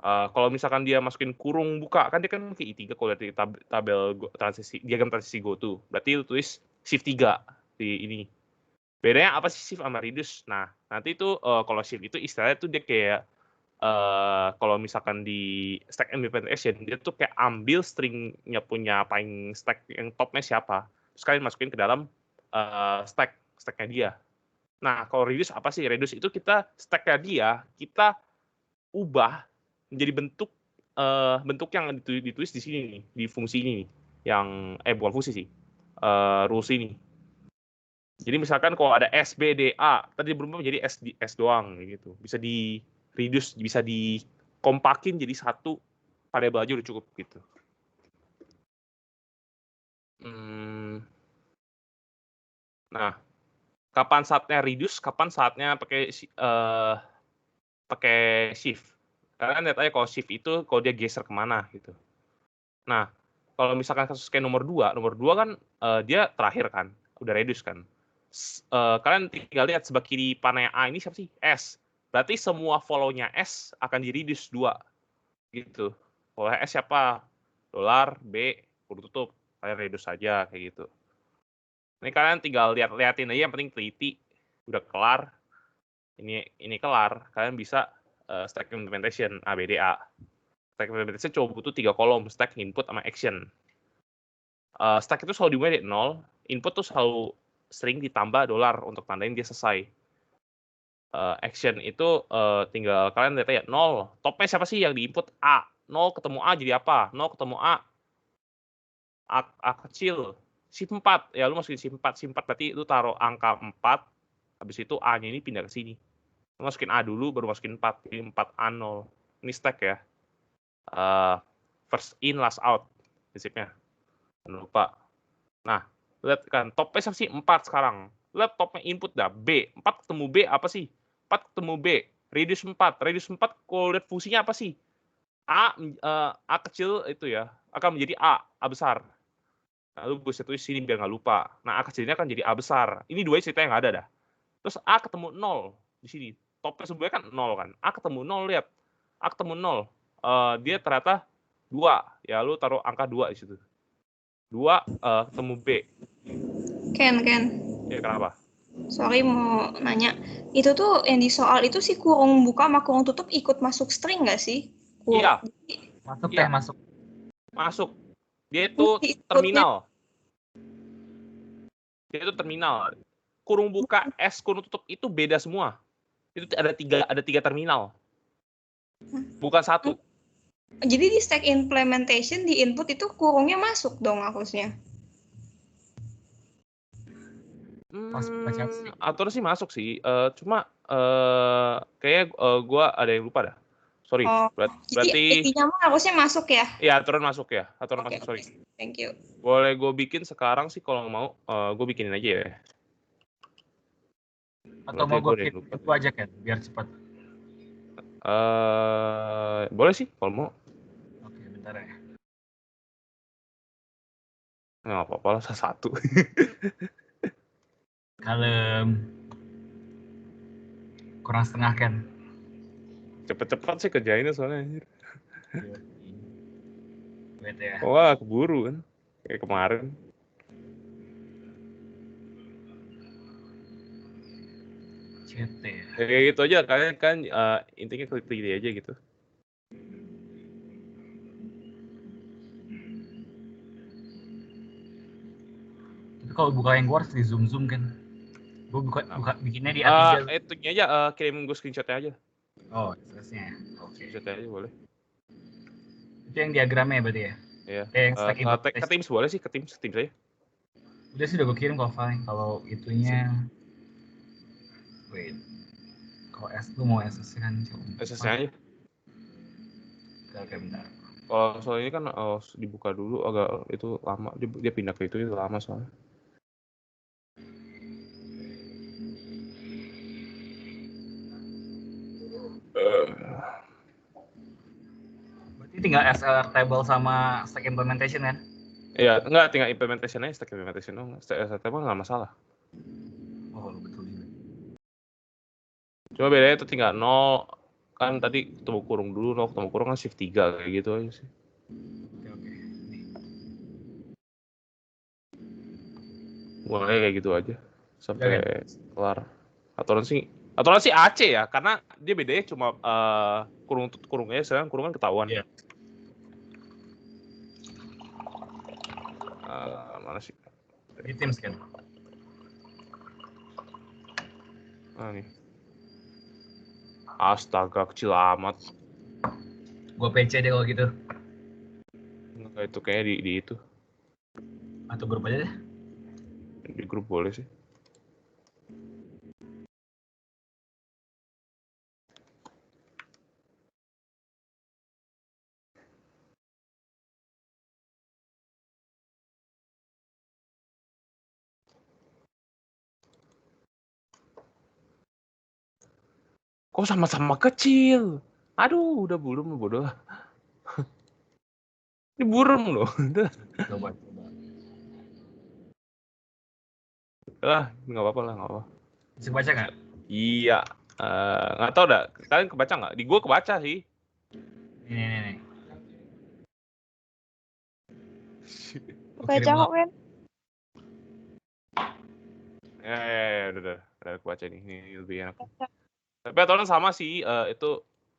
Kalau misalkan dia masukin kurung buka, kan dia kan ke I3 kalau lihat di tabel transisi, diagram transisi goto. Berarti lu tulis shift 3 di ini. Bedanya apa sih shift sama reduce? Nah, nanti itu kalau shift itu istilahnya tuh dia kayak kalau misalkan di stack implementation, dia tuh kayak ambil stringnya punya paling stack yang topnya siapa, terus kalian masukin ke dalam stacknya dia. Nah, kalau reduce apa sih? Reduce itu kita stacknya dia, kita ubah menjadi bentuk yang ditulis di sini nih, di fungsi ini nih, yang bukan fungsi sih, rules ini. Jadi misalkan kalau ada S, B, D, A, tadi berubah menjadi S doang gitu. Bisa di reduce, bisa dikompakin jadi satu variabel aja udah cukup gitu. Nah, kapan saatnya reduce, kapan saatnya pakai shift. Kalian lihat aja kalau shift itu kalau dia geser kemana gitu. Nah, kalau misalkan kasus kayak nomor 2 kan dia terakhir kan, udah reduce kan. Kalian tinggal lihat sebelah kiri panah A ini siapa sih? S. Berarti semua follow-nya S akan di-reduce 2. Gitu. Follow S siapa? Dolar, B, kurung tutup. Kalian reduce saja, kayak gitu. Ini kalian tinggal liatin aja, yang penting teliti. Udah kelar. Ini kelar. Kalian bisa stack implementation, ABDA. Stack implementation cuma butuh 3 kolom, stack, input, sama action. Stack itu selalu dimulai dari 0, input tuh selalu sering ditambah dolar untuk tandain dia selesai. Action itu tinggal kalian lihat ya 0. Topnya siapa sih yang di input? A. 0 ketemu A jadi apa? 0 ketemu A. A kecil. Shift 4. Ya lu masukin shift 4. Shift 4 berarti lu taruh angka 4. Habis itu A-nya ini pindah ke sini. Lu masukin A dulu baru masukin 4. Jadi 4A0. Ini stack ya. First in last out prinsipnya. Jangan lupa. Nah, lihat kan topnya siapa sih? 4 sekarang. Lihat topnya input dah B. 4 ketemu B apa sih? 4 ketemu B. Reduce 4. Reduce 4 kalau lihat fungsinya apa sih? A kecil itu ya akan menjadi A besar. Nah, lu bisa tulis sini biar nggak lupa. Nah, A kecilnya akan jadi A besar. Ini dua cerita yang nggak ada dah. Terus A ketemu 0 di sini. Topnya sebelumnya kan 0 kan. A ketemu 0, lihat. A ketemu 0. Dia ternyata 2. Ya, lu taruh angka 2 di situ. 2 ketemu B. Ken. Ya, kenapa? Sorry mau nanya. Itu tuh yang di soal itu sih kurung buka sama kurung tutup ikut masuk string nggak sih? Iya. Masuk Iya. masuk. Masuk. Dia itu terminal. Dia itu terminal. Kurung buka S, kurung tutup itu beda semua. Itu ada tiga terminal. Bukan satu. Jadi di stack implementation di input itu kurungnya masuk dong harusnya. Aturan sih masuk sih. Cuma kayaknya gue ada yang lupa dah. Sorry. Berarti intinya harusnya masuk ya? Iya, aturan masuk ya. Aturan masuk, sorry. Thank you. Boleh gue bikin sekarang sih kalau mau. Gue bikinin aja ya. Atau mau gue keep itu aja kan, biar cepat. Boleh sih kalau mau. Oke, bentar ya. Nggak apa-apa lah, satu. Kalem. Kurang setengah kan. Cepet-cepet sih kerjainnya soalnya. Wait ya. Wah, keburu kan. Kayak kemarin. CT ya. Kayak gitu aja, kalian kan intinya klik aja gitu. Tapi kalau buka yang gue harus di zoom kan. Gue buka bikinnya di A3. Itunya aja, kirim gue screenshotnya aja. Oh, screenshotnya. Oke. Screenshotnya aja boleh. Itu yang diagramnya berarti ya? Iya. Ke Teams boleh sih, ke Teams aja. Udah sih udah gue kirim kok file. Kalau itunya, wait. Kalau lu mau SS kan? SS-nya aja. Oke, bentar. Kalau soal ini kan dibuka dulu agak itu lama. Dia pindah ke itu lama soalnya. Ini tinggal SLR table sama stack implementation kan? Iya, enggak, tinggal implementation aja, stack implementation dong. Stack table nggak masalah. Oh, betul juga. Cuma bedanya itu tinggal 0, kan tadi ketemu kurung dulu, 0 ketemu kurung kan shift 3, kayak gitu aja sih. Oke. Nih. Mulai kayak gitu aja, sampai Oke. kelar. Aturan sih AC ya, karena dia bedanya cuma kurungnya, sedangkan kurung kan ketahuan. Iya. Mana sih? Di Teams kan? Nah, nih. Astaga, kecil amat. Gue PC deh kalau gitu. Nggak, itu kayaknya di itu. Atau grup aja deh. Di grup boleh sih. Kok sama-sama kecil? Aduh, udah burem bodoh. Ini burem loh. Coba. Nggak apa-apa lah, nggak apa. Bisa baca nggak? Iya, nggak tahu dah. Kalian kebaca nggak? Di gua kebaca sih. Nih. Baca kok, Wen. Ya, udah kebaca nih. Ini lebih enak. Tapi aturan sama sih, itu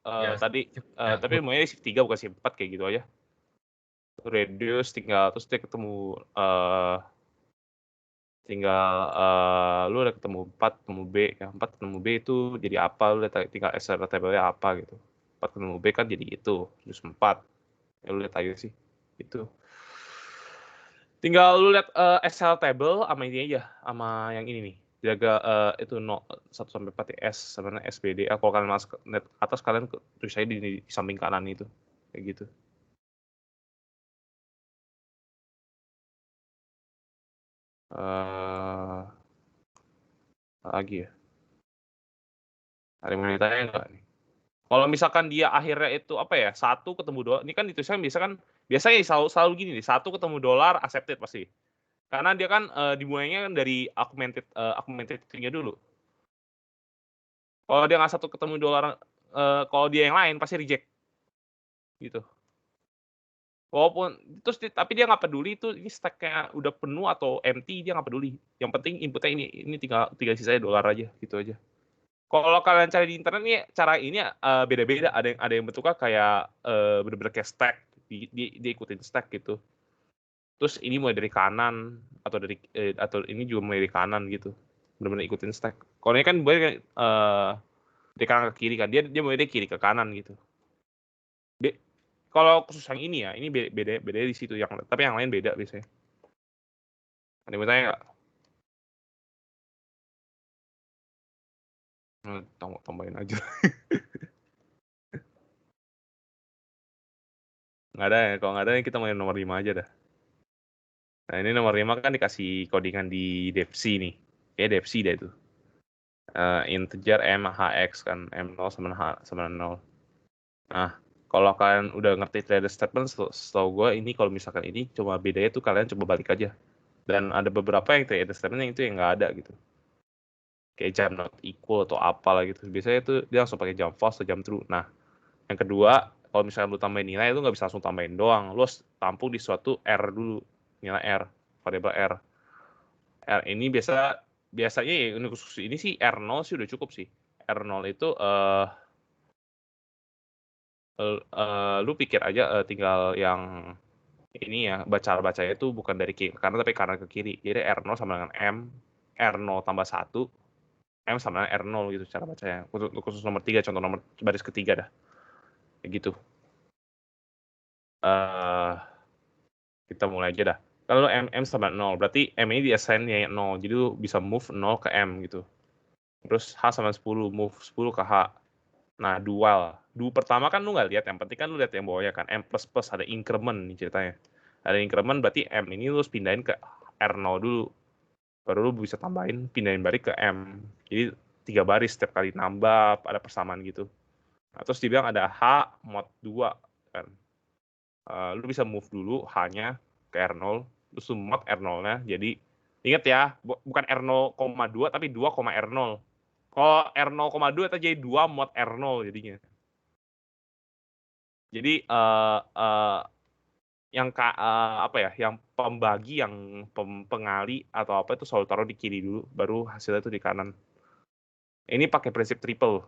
Ya, tadi, ya, tapi mulainya shift 3 bukan shift 4 kayak gitu aja. Reduce tinggal, terus dia ketemu, lu udah ketemu 4 ketemu B, yang 4 ketemu B itu jadi apa, lu udah tinggal SR table-nya apa gitu. 4 ketemu B kan jadi itu, terus 4. Ya lu lihat aja sih, itu. Tinggal lu lihat SL table sama ini aja, sama yang ini nih. Jaga itu 1 sampai 4 ya, S sama SBD. Kalau kalian masuk net atas, kalian tulis aja di samping kanan itu. Kayak gitu. Lagi ya. Ada yang mau ditanya nggak nih? Kalau misalkan dia akhirnya itu apa ya, 1 ketemu $, ini kan dituliskan biasanya selalu gini nih, 1 ketemu $, accepted pasti. Karena dia kan dimulainya kan dari augmented string-nya dulu. Kalau dia nggak 1 ketemu $, kalau dia yang lain pasti reject. Gitu. Walaupun terus tapi dia nggak peduli itu ini stack-nya udah penuh atau empty, dia nggak peduli. Yang penting inputnya ini tinggal sisanya $, aja, gitu aja. Kalau kalian cari di internet nih, cara ini beda-beda. Ada yang bentuknya kayak bener-bener kayak stack, dia ikutin stack gitu. Terus ini mulai dari kanan atau ini juga mulai dari kanan gitu, bener-bener ikutin stack. Kalau ini kan boleh dari kanan ke kiri kan, dia mulai dari kiri ke kanan gitu. Kalau khusus yang ini ya, ini beda di situ, tapi yang lain beda biasanya. Ada yang bertanya nggak? Tambahin aja. Nggak ada ya, kalau nggak ada kita main nomor 5 aja dah. Nah ini nomor 5 kan dikasih codingan di Depsi nih. Kayak Depsi dah itu. Integer M, HX kan. M0 sama 0. Nah, kalau kalian udah ngerti trader statement, setahu gue ini kalau misalkan ini cuma bedanya tuh kalian coba balik aja. Dan ada beberapa yang trader statement yang itu yang nggak ada gitu. Kayak jam not equal atau apalah gitu. Biasanya itu dia langsung pakai jam false atau jam true. Nah, yang kedua, kalau misalkan lu tambahin nilai, lu nggak bisa langsung tambahin doang. Lu harus tampung di suatu R dulu. Nilai R, variabel R. R ini biasanya ya khusus ini sih R0 sih udah cukup sih. R0 itu lu pikir aja tinggal yang ini ya, bacanya itu bukan dari kiri ke kanan tapi kanan ke kiri. Jadi R0 sama dengan M, R0 tambah 1, M sama dengan R0 gitu cara bacanya. Khusus nomor 3, contoh nomor baris ketiga dah. Kayak gitu. Kita mulai aja dah. Kalau M sama 0, berarti M ini di-assign-nya 0. Jadi lu bisa move 0 ke M gitu. Terus H sama 10, move 10 ke H. Nah, dual pertama kan lu nggak lihat, yang penting kan lu lihat yang bawahnya kan, M++ ada increment nih ceritanya. Ada increment berarti M ini lu harus pindahin ke R0 dulu. Baru lu bisa tambahin, pindahin balik ke M. Jadi 3 baris setiap kali nambah, ada persamaan gitu. Nah, terus dibilang ada H mod 2 kan. Lu bisa move dulu H-nya ke R0, terus lu mod R0-nya. Jadi ingat ya, bukan R0,2 tapi 2,R0. Kalau R0,2 itu jadi 2 mod R0 jadinya. Jadi yang apa ya, yang pembagi, yang pengali atau apa itu selalu taruh di kiri dulu, baru hasilnya itu di kanan. Ini pakai prinsip triple.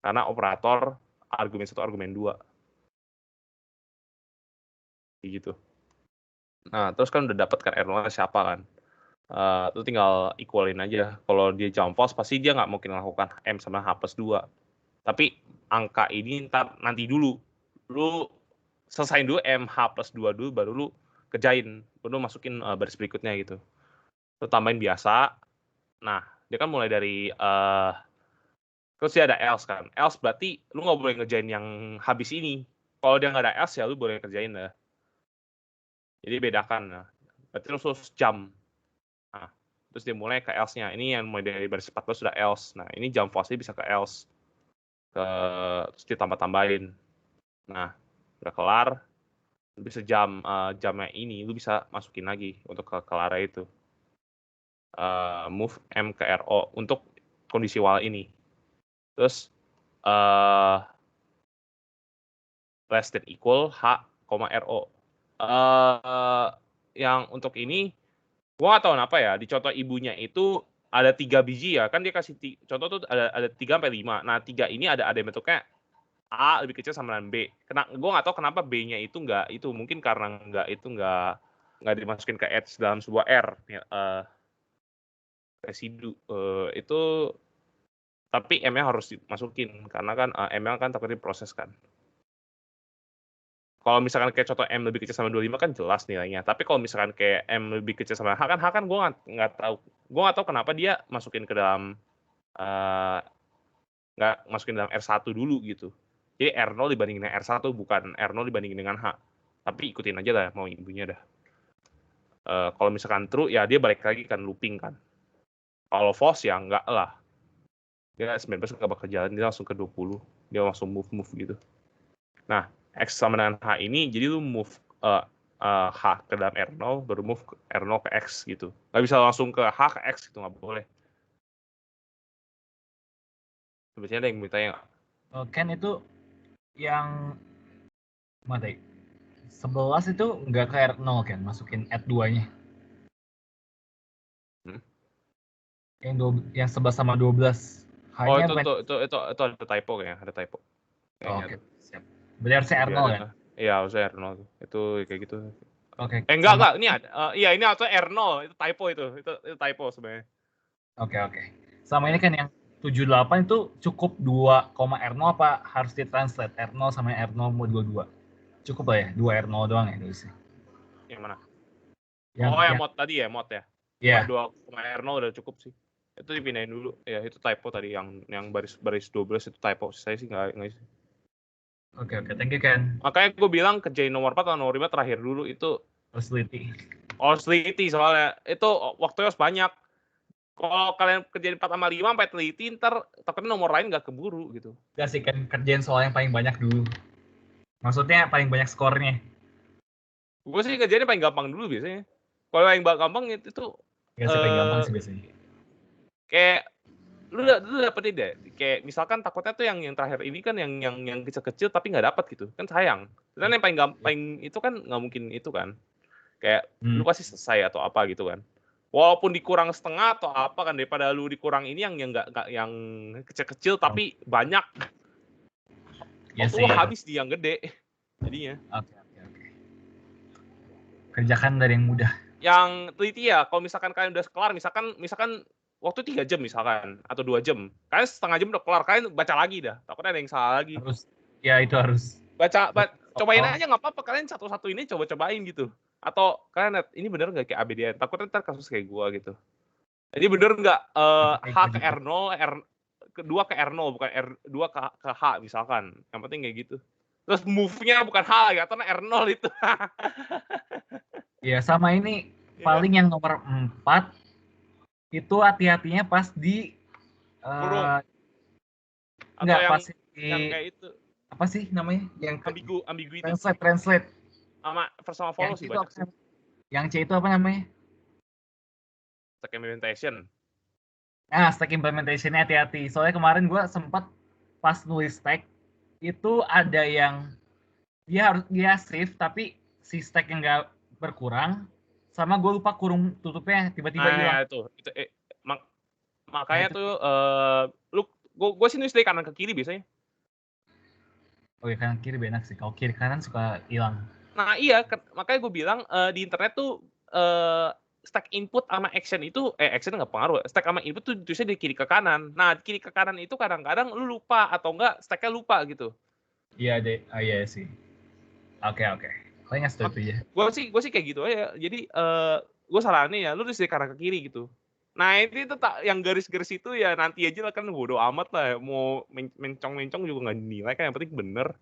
Karena operator argumen 1, argumen 2. Gitu. Nah, terus kan udah dapat kan R0 siapa kan. Itu tinggal equalin aja. Kalau dia jump false, pasti dia nggak mungkin melakukan M sama H+2. Tapi angka ini nanti dulu. Lu selesain dulu M H+2 dulu, baru lu kerjain. Baru masukin baris berikutnya gitu. Lu tambahin biasa. Nah, dia kan mulai dari terus dia ada else kan. Else berarti lu nggak boleh ngerjain yang habis ini. Kalau dia nggak ada else ya lu boleh kerjain dah. Jadi bedakan. Nah. Berarti lu harus jump. Nah, terus dia mulai ke else-nya. Ini yang mulai dari baris 14 sudah else. Nah, ini jump false-nya bisa ke else. Terus ditambah-tambahin. Nah, udah kelar. Lu bisa jamnya ini, lu bisa masukin lagi untuk ke kelar itu. Move M ke RO untuk kondisi while ini. Terus less than equal H, RO. Yang untuk ini gua nggak tahu kenapa ya, di contoh ibunya itu ada 3 biji ya, kan dia kasih contoh tuh ada 3 sampai 5. Nah, 3 ini ada bentuknya A lebih kecil sama dengan B. Gua nggak tahu kenapa B-nya itu nggak itu, mungkin karena nggak dimasukin ke edge dalam sebuah R residu itu, tapi M-nya harus dimasukin karena kan M-nya kan takutnya diproses kan. Kalau misalkan kayak contoh M lebih kecil sama 25 kan jelas nilainya. Tapi kalau misalkan kayak M lebih kecil sama H kan gue nggak tahu. Gue nggak tahu kenapa dia masukin ke dalam nggak masukin dalam R1 dulu gitu. Jadi R0 dibandingin dengan R1 bukan R0 dibandingin dengan H. Tapi ikutin aja lah mau ibunya dah. Kalau misalkan true ya dia balik lagi kan looping kan. Kalau false ya enggak lah. Dia 19 nggak bakal jalan, dia langsung ke 20. Dia langsung move gitu. Nah, X sama dengan H ini, jadi lu move H ke dalam R0, baru move R0 ke X gitu. Nggak bisa langsung ke H ke X gitu, nggak boleh. Sebenarnya ada yang bertanya nggak? Ken itu yang mana tadi? 11 itu nggak ke R0 kan, masukin add 2-nya. Yang 11 sama 12. Oh, itu ada typo kayaknya, ada typo. Oke, siap. Berarti harusnya R0 kan? Iya, harusnya R0. Itu kayak gitu. Oke. Enggak, ini ada. Iya, ini harusnya R0, itu typo itu typo sebenarnya. Oke. Sama ini kan yang 78 itu cukup 2,R0 apa harus ditranslate R0 sama R0 mau 22? Cukup lah ya, 2R0 doang ya tulisnya. Yang mana? Yang mod tadi ya, mod ya. Iya. 2,R0 udah cukup sih. Itu dipindahin dulu. Ya, itu typo tadi yang baris 12 itu typo. Saya sih nggak isi. Oke, thank you Ken. Makanya gue bilang kerjain nomor 4 atau nomor 5 terakhir dulu itu. Harus teliti. Harus teliti soalnya. Itu waktunya harus banyak. Kalau kalian kerjain 4 sama 5 sampai teliti, ntar takutnya nomor lain nggak keburu gitu. Gak sih kan, kerjain soal yang paling banyak dulu. Maksudnya paling banyak skornya. Gue sih kerjainnya paling gampang dulu biasanya. Kalau yang gampang itu Gak sih paling gampang sih biasanya. Kayak lu dapetin deh. Kayak misalkan takutnya tuh yang terakhir ini kan yang kecil-kecil tapi nggak dapat gitu. Kan sayang. Dan yang paling gampang itu kan nggak mungkin itu kan. Kayak lu pasti selesai atau apa gitu kan. Walaupun dikurang setengah atau apa kan, daripada lu dikurang ini yang nggak yang kecil-kecil tapi banyak. Ya waktu habis di yang gede jadinya. Oke. Kerjakan dari yang mudah. Yang teliti ya, kalau misalkan kalian udah kelar, misalkan waktu 3 jam misalkan atau 2 jam, kalian setengah jam udah kelar, kalian baca lagi dah, takutnya ada yang salah lagi. Itu harus cobain aja, nggak apa-apa, kalian satu-satu ini cobain gitu. Atau kalian lihat ini bener nggak kayak ABDN, takutnya ntar kasus kayak gua gitu. Jadi bener nggak H ke R0, kedua ke R0 bukan R2 ke H misalkan, yang penting kayak gitu. Terus move-nya bukan H lagi, atau R0 itu. Ya sama ini paling yang nomor 4 itu hati-hatinya pas di kurung. enggak pas yang kayak itu. apa sih namanya? Yang ambiguity translate. sama follow sih banyak sih. Yang C itu apa namanya? Stack implementation. Stack implementation-nya hati-hati. Soalnya kemarin gue sempat pas nulis stack itu ada yang dia shift tapi si stack yang nggak berkurang, sama gue lupa kurung tutupnya tiba-tiba hilang. Ya itu makanya tuh gue sih nulis dari kanan ke kiri biasanya. Oh ya, kanan kiri enak sih. Kalau kiri kanan suka hilang. Nah iya, makanya gue bilang di internet tuh stack input sama action itu action nggak pengaruh. Stack sama input tuh tulisnya dari kiri ke kanan. Nah kiri ke kanan itu kadang-kadang lu lupa atau enggak stacknya lupa gitu. Iya deh, iya sih. Oke. Paling nggak itu ya. Gue sih kayak gitu aja. Jadi gue saranin ya, lu tulis dari kanan ke kiri gitu. Nah itu yang garis-garis itu ya nanti aja lah, kan bodo amat lah. Mau mencong-mencong juga nggak dinilai kan, yang penting bener.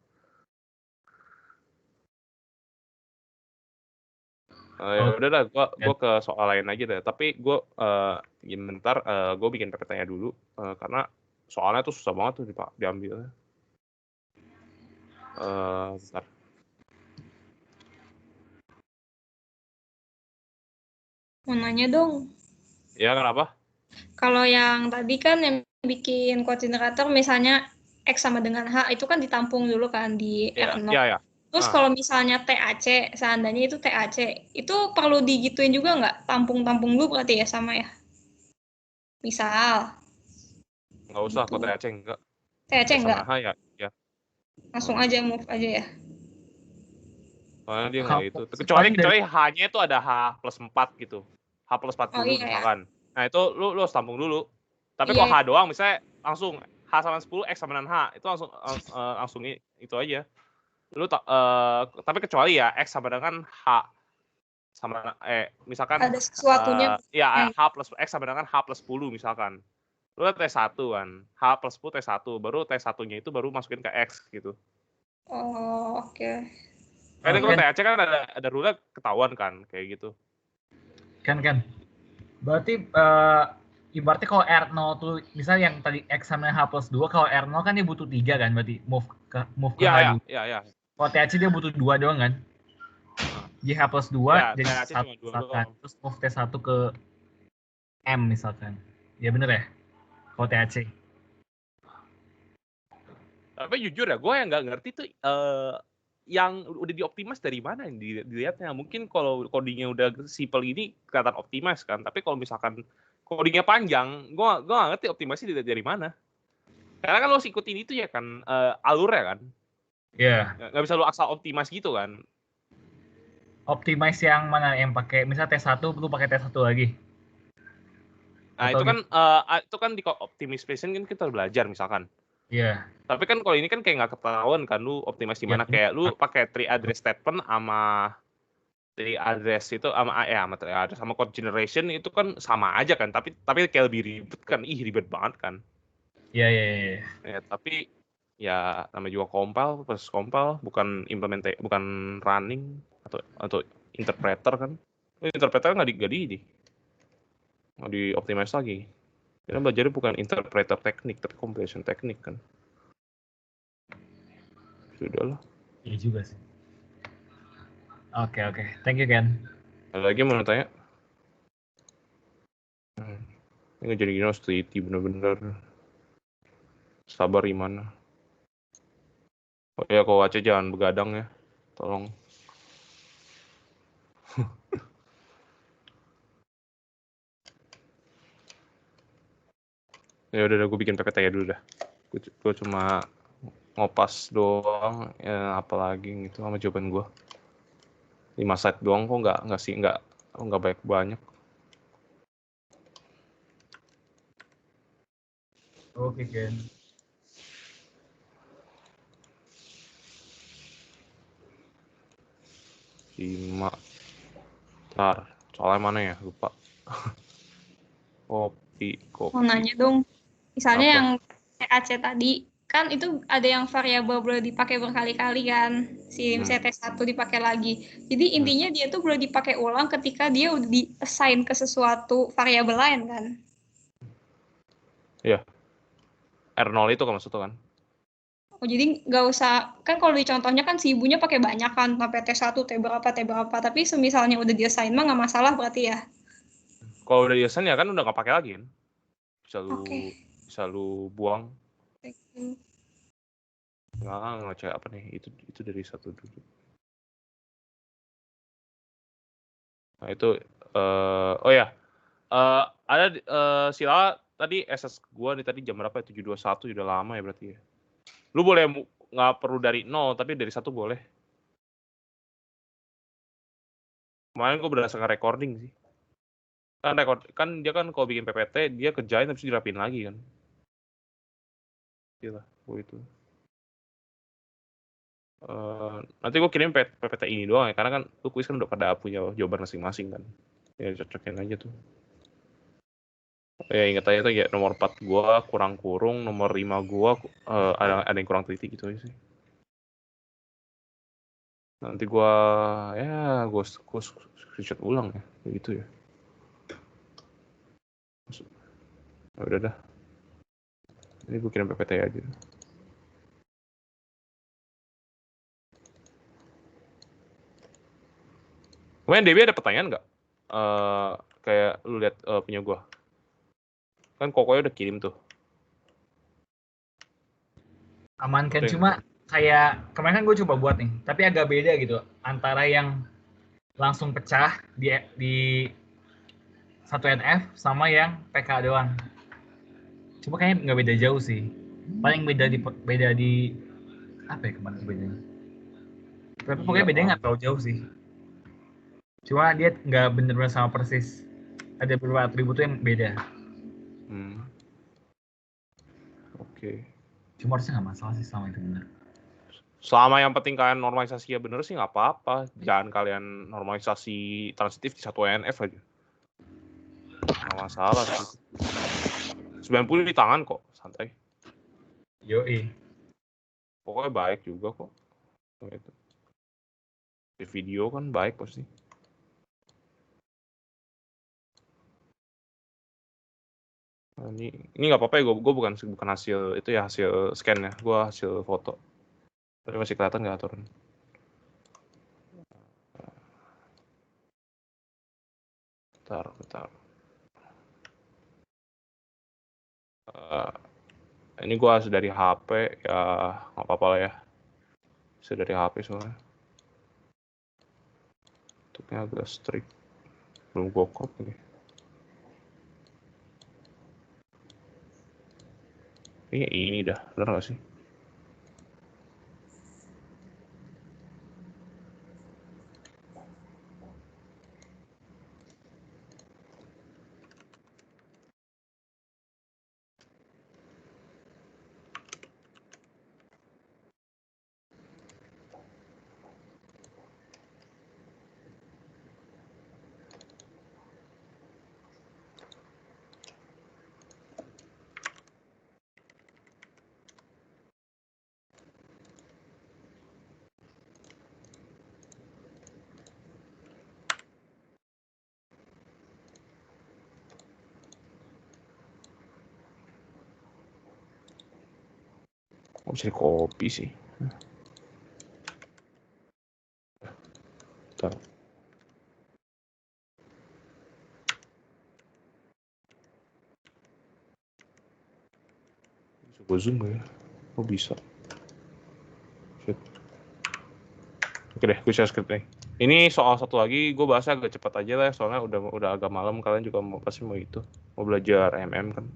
Ya udah dah, gue ke soal lain aja deh. Tapi gue bentar, gue bikin PPT-nya dulu karena soalnya tuh susah banget tuh diambil. Bentar. Mau nanya dong. Ya kenapa? Kalau yang tadi kan yang bikin code generator misalnya X sama dengan H itu kan ditampung dulu kan di R0. Iya. Terus kalau misalnya TAC, seandainya itu TAC, itu perlu digituin juga nggak? Tampung-tampung dulu berarti ya sama ya? Misal. Nggak usah, kalau TAC enggak. TAC enggak? Sama H ya. Langsung aja move aja ya? Soalnya dia nggak itu. Kecuali H-nya itu ada H plus 4 gitu. H plus 40 misalkan. Nah itu lu harus tampung dulu. Tapi kalau H doang misalnya langsung H sama 10, X sama dengan H, itu langsung itu aja. Lu tapi kecuali ya X sama dengan H sama misalkan ada sesuatunya. H plus X sama dengan H plus 10 misalkan. Lu T1 kan. H plus 10 T1, baru T1-nya itu baru masukin ke X gitu. Oh, oke. Karena kalau TAC kan ada rule ketahuan kan kayak gitu. Kan. Berarti ibaratnya kalau R0 tuh misalnya yang tadi X sama H plus 2, kalau R0 kan dia butuh 3 kan, berarti move ke H2. Iya. Kalau TAC dia butuh 2 doang kan? Jadi H plus 2 jadi 1 terus move T1 ke M misalkan. Ya bener ya? Kalau TAC. Tapi jujur ya, gue yang nggak ngerti tuh yang udah dioptimas dari mana yang dilihatnya. Mungkin kalau codingnya udah simple ini kelihatan optimas kan, tapi kalau misalkan codingnya panjang, gue nggak ngerti optimasi dari mana. Karena kan lo ikutin itu ya kan alurnya kan. Iya. Nggak bisa lo asal optimas gitu kan. Optimize yang mana? Yang pakai misalnya T1 lu pakai T1 lagi. Nah, itu kan di optimization kan kita belajar misalkan. Iya. Tapi kan kalau ini kan kayak nggak ketahuan kan lu optimasi mana, kayak lu pakai tree address statement sama tree address itu sama tree address sama code generation itu kan sama aja kan, tapi kayak lebih ribet kan, ribet banget kan. Iya. Ya, tapi ya namanya juga compile bukan bukan running atau interpreter kan. Interpreter nggak di optimize lagi. Kita belajarnya bukan interpreter teknik tapi compilation teknik kan. Sudah lah. Iya juga sih. Oke. Thank you, Ken. Ada lagi mau tanya? Ini jadi gini harus teliti bener-bener. Sabar gimana? Oh ya, kalau Aceh jangan begadang ya. Tolong. Ya udah gue bikin PPT ya dulu dah. Gue cuma ngopas doang, ya apalagi gitu sama jawaban gue. 5 slide doang kok nggak banyak. Oke, Ken. Ntar, soalnya mana ya? Lupa. Kopi. Mau nanya dong. Misalnya yang TAC tadi, kan itu ada yang variabel boleh dipakai berkali-kali kan. Si misalnya T1 dipakai lagi. Jadi intinya dia tuh boleh dipakai ulang ketika dia udah di-assign ke sesuatu variabel lain kan. Iya. R0 itu kan maksudnya kan? Oh, jadi nggak usah, kan kalau di contohnya kan si ibunya pakai banyak kan, sampai T1, T berapa, tapi semisalnya udah di-assign mah nggak masalah berarti ya? Kalau udah di-assign ya kan udah nggak pakai lagi kan. Oke. Bisa lu buang. Thank you. Nggak ngecek apa nih, itu dari satu dulu. Nah itu, oh ya, ada Sila tadi SS gua nih tadi jam berapa ya? 7.21, udah lama ya berarti ya. Lu boleh nggak perlu dari 0, tapi dari 1 boleh. Kemarin gua berdasarkan recording sih. Kan dia kan kalau bikin PPT dia kerjain habis dirapin lagi kan. Gila, gua itu. Nanti gue kirim PPT ini doang ya, karena kan lu kuis kan udah pada punya jawaban masing-masing kan. Ya cocokin aja tuh. Ya ingat aja tuh ya, nomor 4 gua kurang kurung, nomor 5 gua ada yang kurang teliti gitu aja sih. Nanti gua screenshot ulang ya, gitu ya. Ya udah dah. Ini gue kirim PPT aja. Kemarin DB ada pertanyaan nggak? Kayak lu lihat punya gua. Kan Kokoya udah kirim tuh. Aman kan, cuma kayak kemarin kan gue coba buat nih, tapi agak beda gitu antara yang langsung pecah di 1NF sama yang PK doang. Cuma kayaknya nggak beda jauh sih. Paling beda di apa ya kemana bedanya? Tapi pokoknya bedanya nggak terlalu jauh sih. Cuma dia nggak bener-bener sama persis. Ada beberapa atribut yang beda. Oke. Cuma harusnya nggak masalah sih selama itu benar. Selama yang penting kalian normalisasi ya bener sih nggak apa-apa. Jangan kalian normalisasi transitif di 1NF aja. Nggak masalah sih. 90 di tangan kok, santai. Yoi. Pokoknya baik juga kok. Gitu. Di video kan baik pasti. Nah, ini nggak apa-apa ya, gue bukan hasil itu ya, hasil scan ya, gue hasil foto. Tapi masih kelihatan nggak aturan? Bentar. Ini gue hasil dari HP ya, nggak apa-apa lah ya. Hasil dari HP soalnya. Tutupnya agak strict. Belum gue crop ini. Ini dah, bener nggak sih? Oh, bisa di copy sih. Bentar. Bisa gue zoom gak ya? Oh bisa. Shit. Oke deh, gue share script nih. Ini soal satu lagi, gue bahasnya agak cepat aja lah, soalnya udah agak malam, kalian juga pasti mau mau belajar MM kan.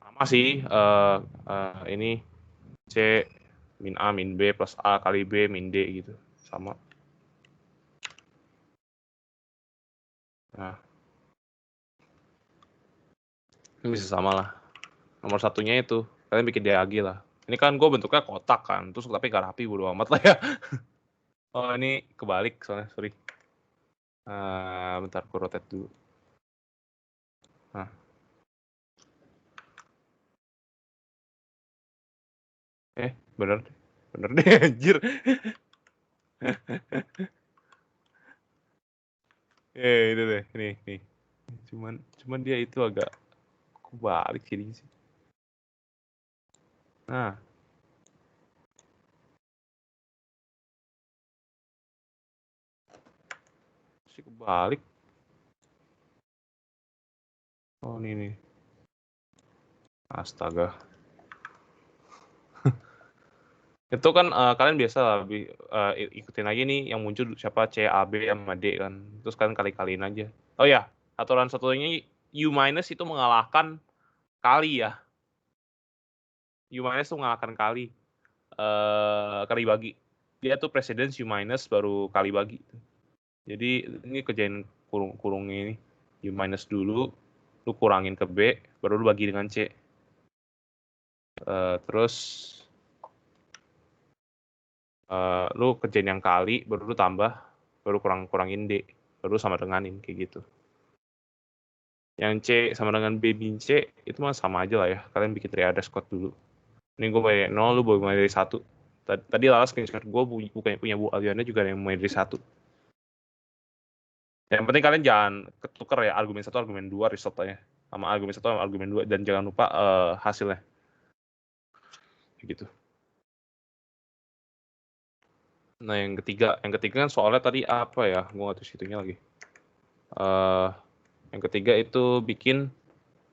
Sama sih, ini C min A min B plus A kali B min D gitu, sama. Nah, ini bisa sama lah. Nomor satunya itu, kalian bikin DAG lah. Ini kan gue bentuknya kotak kan, terus tapi gak rapi, bodo amat lah ya. Oh ini kebalik soalnya, sorry. Bentar, gue rotate dulu. Nah. Bener deh anjir. Itu deh, nih. Cuman dia itu agak kebalik sih. Nah. Masih kebalik. Oh, ini nih. Astaga. Itu kan kalian biasa lah, ikutin aja nih yang muncul siapa C, A, B, sama D kan. Terus kalian kali-kaliin aja. Oh ya, aturan satunya U minus itu mengalahkan kali ya. U minus itu mengalahkan kali. Kali bagi. Dia tuh precedence U minus baru kali bagi. Jadi ini kerjain kurung ini. U minus dulu, lu kurangin ke B, baru lu bagi dengan C. Terus lu kerjain yang kali, baru lu tambah, baru kurangin D, baru sama denganin kayak gitu. Yang C sama dengan B bin C itu mah sama aja lah ya. Kalian bikin triada squad dulu. Ini gue mulai 0, lu mulai dari 1. Tadi Lala screenshot gue bukannya punya Bu Aliana juga yang mulai dari 1. Yang penting kalian jangan ketuker ya argumen 1, argumen 2 resultnya. Sama argumen 1 sama argumen 2 dan jangan lupa hasilnya. Kayak gitu. Nah, yang ketiga kan soalnya tadi apa ya? Gue nggak tahu situnya lagi. Yang ketiga itu bikin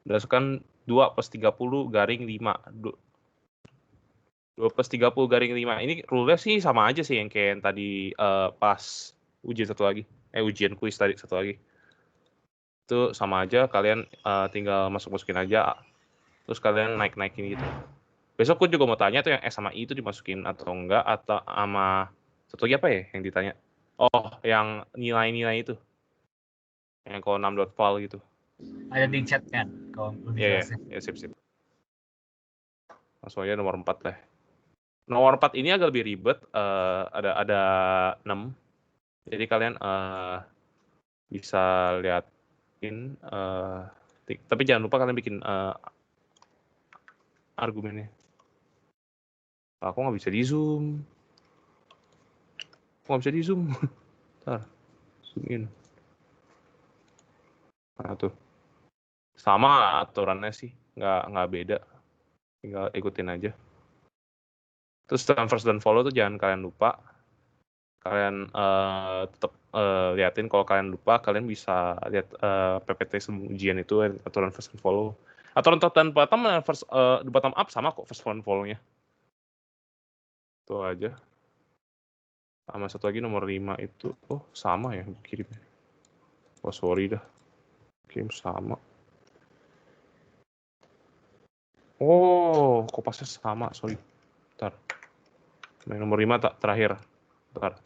berdasarkan 2 + 30 garing 5. 2 + 30 garing 5. Ini rule-nya sih sama aja sih yang kayak yang tadi pas ujian satu lagi. Ujian kuis tadi satu lagi. Itu sama aja, kalian tinggal masukin aja. Terus kalian naik-naikin gitu. Besok gue juga mau tanya tuh yang S sama I itu dimasukin atau enggak, atau sama satu lagi apa ya yang ditanya? Oh, yang nilai-nilai itu. Yang kalau 6.val gitu. Ada di chat kan, kalau lebih jelasnya. Ya, sip. Langsung aja nomor 4 lah. Nomor 4 ini agak lebih ribet, ada 6. Jadi kalian bisa liatin, tapi jangan lupa kalian bikin argumennya. Aku nggak bisa di zoom. Ntar, zoom in. Nah tuh, sama aturannya sih, nggak beda. Tinggal ikutin aja. Terus first dan follow tuh jangan kalian lupa. Kalian tetap liatin, kalau kalian lupa kalian bisa lihat PPT sebelum ujian itu aturan first and follow. Aturan top dan bottom, bottom up sama kok first and follow-nya. Itu aja. Sama satu lagi nomor 5 itu, oh sama ya kirimnya. Oh sorry dah, kirim sama. Oh, kok pasnya sama, sorry. Bentar. Yang nomor 5 terakhir. Bentar.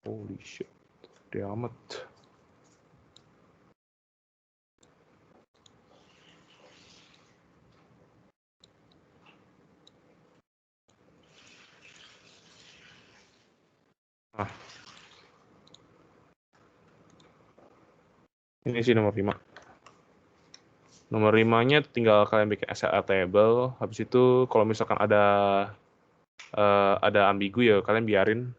Holy shit. Gede amat. Ini sih nomor 5. Nomor 5-nya tinggal kalian bikin SLR table. Habis itu kalau misalkan ada ambigu ya kalian biarin.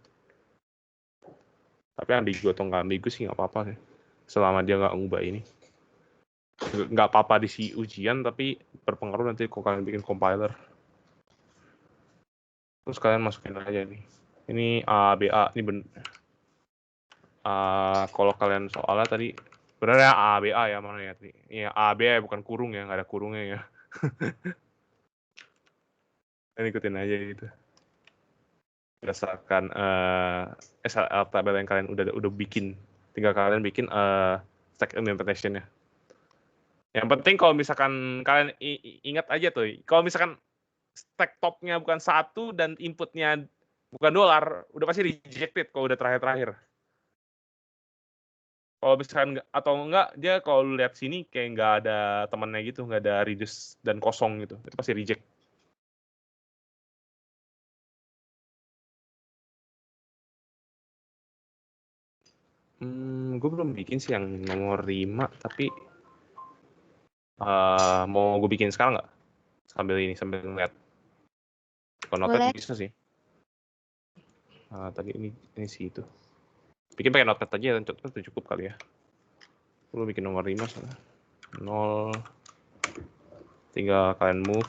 Tapi ambigu atau nggak ambigu sih nggak apa-apa sih. Selama dia nggak ngubah ini. Nggak apa-apa di si ujian, tapi berpengaruh nanti kalau kalian bikin compiler. Terus kalian masukin aja nih. Ini A, B, A. Ini kalau kalian soalnya tadi benar ya A, B, A ya, mana ya tadi? Iya, A, B ya, bukan kurung ya, nggak ada kurungnya ya. Kalian ikutin aja gitu. Berdasarkan SLR tabel yang kalian udah bikin. Tinggal kalian bikin stack implementation-nya. Yang penting kalau misalkan kalian ingat aja tuh, kalau misalkan stack top-nya bukan 1 dan inputnya bukan $, udah pasti rejected kalau udah terakhir-terakhir. Kalau misalkan atau enggak, dia kalau lu lihat sini kayak nggak ada temennya gitu, nggak ada reduce dan kosong gitu, itu pasti reject. Gue belum bikin sih yang nomor 5, tapi mau gue bikin sekarang nggak? Sambil ngeliat. Kalau notepad Boleh. bisa sih. Tadi ini sih itu. Bikin pakai notepad aja, notepad itu cukup kali ya. Lu bikin nomor 5 sana. 0. Tinggal kalian move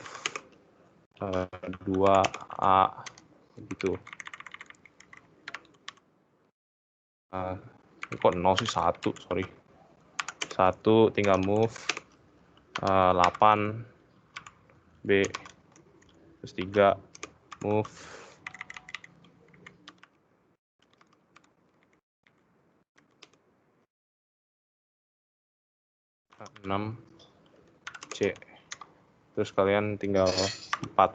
2A gitu. Kok 0 sih? 1, sorry. 1 tinggal move 8 B. Terus 3 move 6 C. Terus kalian tinggal 4.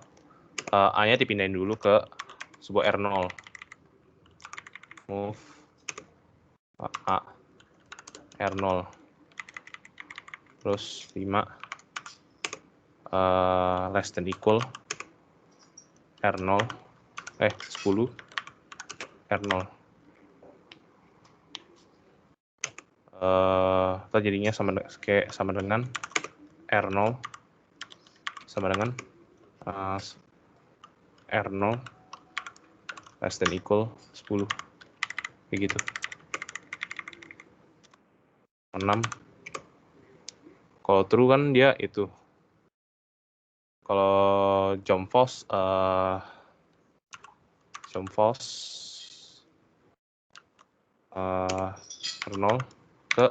A-nya dipindahin dulu ke sebuah R0. Move A R0. Terus 5 less than equal R0. 10 R0. Jadinya sama dengan R0 sama dengan R0 less than equal 10. Kayak gitu. 6. Kalau true kan dia itu. Kalau jump false R0 ke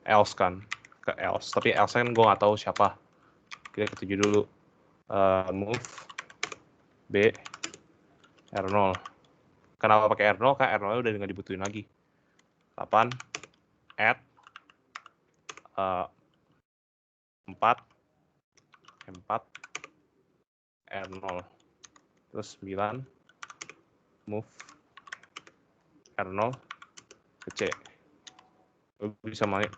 else kan. Ke else. Tapi else kan gue nggak tahu siapa. Kita ketujuh dulu. Move B R0. Kenapa pakai R0? Karena R0 udah nggak dibutuhin lagi. 8 add 4 R0. Terus 9 move R0 ke C. Bisa main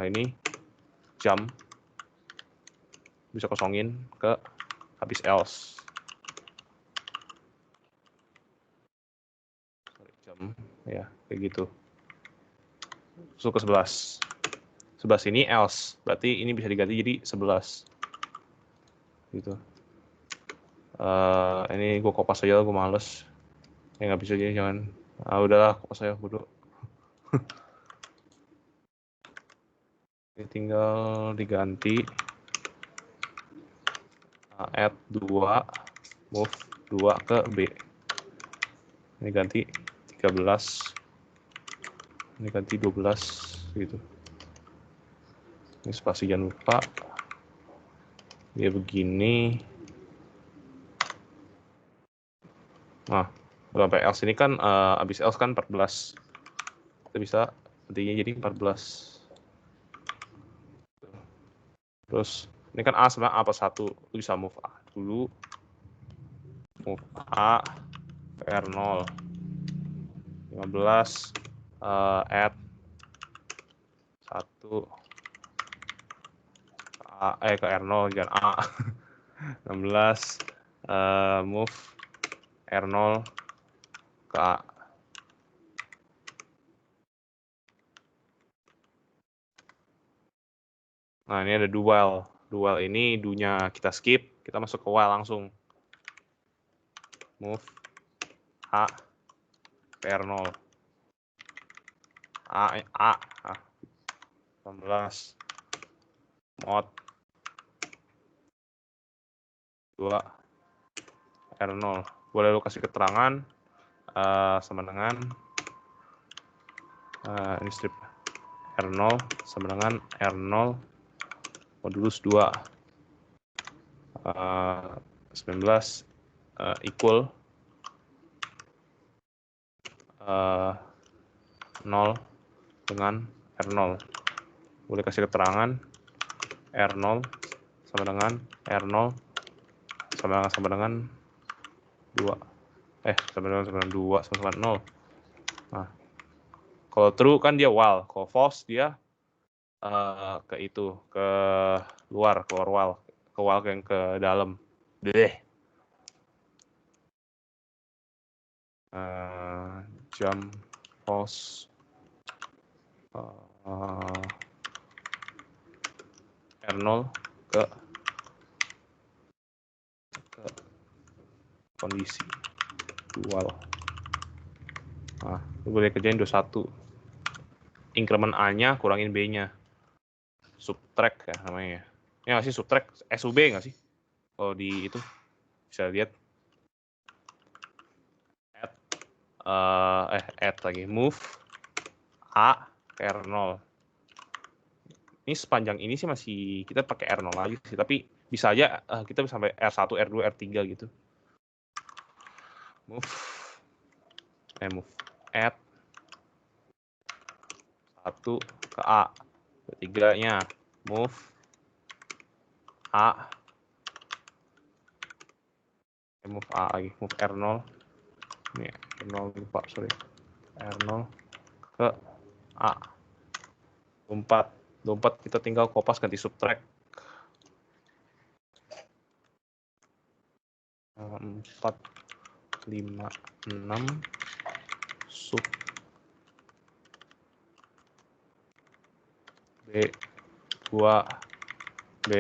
ini jump, bisa kosongin ke habis else. Jump ya kayak gitu. Masuk ke 11. 11 ini else, berarti ini bisa diganti jadi 11 gitu. Ini gue kopas aja, gue males. Ya nggak bisa jadi, jangan. Udahlah, kopas aja bodoh. Ini tinggal diganti add 2 move 2 ke B. Ini ganti 13, ini ganti 12 gitu. Ini spasi jangan lupa. Dia begini. Nah, sampai else ini kan habis else kan 14. Kita bisa gantinya jadi 14. Terus ini kan A sebenarnya A plus 1. Lu bisa move A dulu. Move A ke R0. 15 add 1 ke R0 jangan A. 16 move R0 ke A. Nah, ini ada dual. Dual ini do-nya kita skip, kita masuk ke while langsung. Move A ke R0. A 16 mod 2 R0. Boleh lu kasih keterangan sama dengan ini strip R0 sama dengan R0 modulus 2 19 equal 0 dengan R0. Boleh kasih keterangan R0 sama dengan R0 sama dengan 2. Sama dengan 2 sama 0. Nah, kalau true kan dia while, kalau false dia ke itu, ke luar, keluar while, ke while yang ke dalam. Jump false R0 ke kondisi dual. Nah, lu boleh kerjain 21. Increment A-nya kurangin B-nya. Subtract ya namanya. Ya nggak sih subtract SUB nggak sih? Kalau di itu bisa lihat. Add lagi move A ke R0. Ini sepanjang ini sih masih kita pakai R0 lagi sih, tapi bisa aja kita bisa sampai R1, R2, R3 gitu. Move add 1 ke A. Ketiganya move A. Move A lagi, move R0. Ini R0 lupa, sorry. R0 ke A. 24 kita tinggal kopas ganti subtract. 4, 5, 6 sub B 2 B.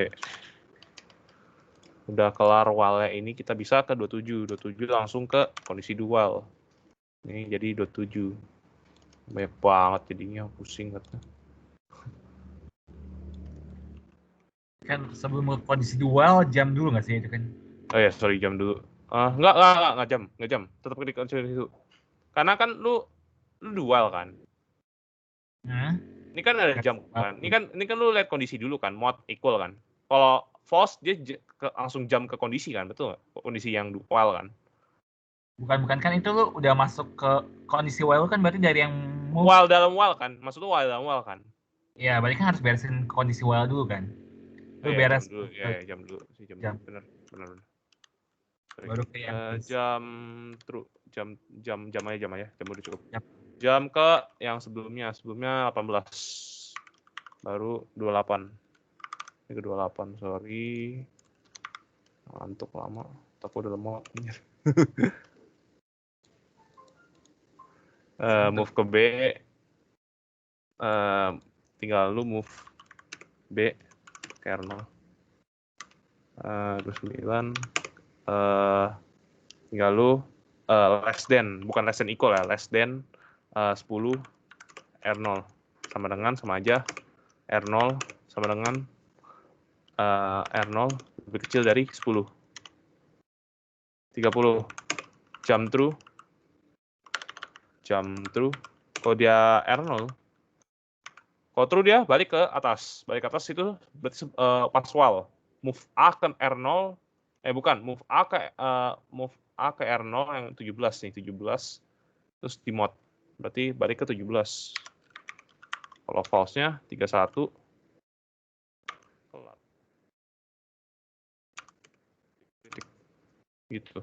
Udah kelar while ini kita bisa ke 27 langsung ke kondisi dual. Ini jadi 27. Banyak banget jadinya, pusing katanya. Kan sebelum kondisi dual jam dulu nggak sih itu kan? Oh ya, sorry, jam dulu. Nggak jam. Tetap di kondisi itu. Karena kan lu dual kan. Ini kan ada jam kan. Ini kan lu lihat kondisi dulu kan, mod equal kan. Kalau false dia langsung jam ke kondisi kan, betul nggak? Kondisi yang dual kan. Bukan kan itu lu udah masuk ke kondisi while kan berarti dari yang move. While dalam while kan, maksud lu while dalam while kan. Iya, berarti kan harus beresin kondisi while dulu kan. Lu beres jam dulu, jam dulu sih, jam. Bener. Baru ke yang jam aja, jam udah cukup. Yep. Jam ke yang sebelumnya 18. Baru 28. Ini ke 28, sorry. Ngantuk lama, takut udah lemot. Move ke B. Tinggal lu move B ke R0. 29. Tinggal lu less than, bukan less than equal ya, less than 10 R0 sama aja R0 sama dengan R0 lebih kecil dari 10. 30 jam true. Kalau dia R0, kalau true dia balik ke atas. Balik ke atas itu berarti pas while. Move A ke R0, move A ke R0 yang 17 nih, 17. Terus di mod. Berarti balik ke 17. Kalau false-nya 31. Gitu.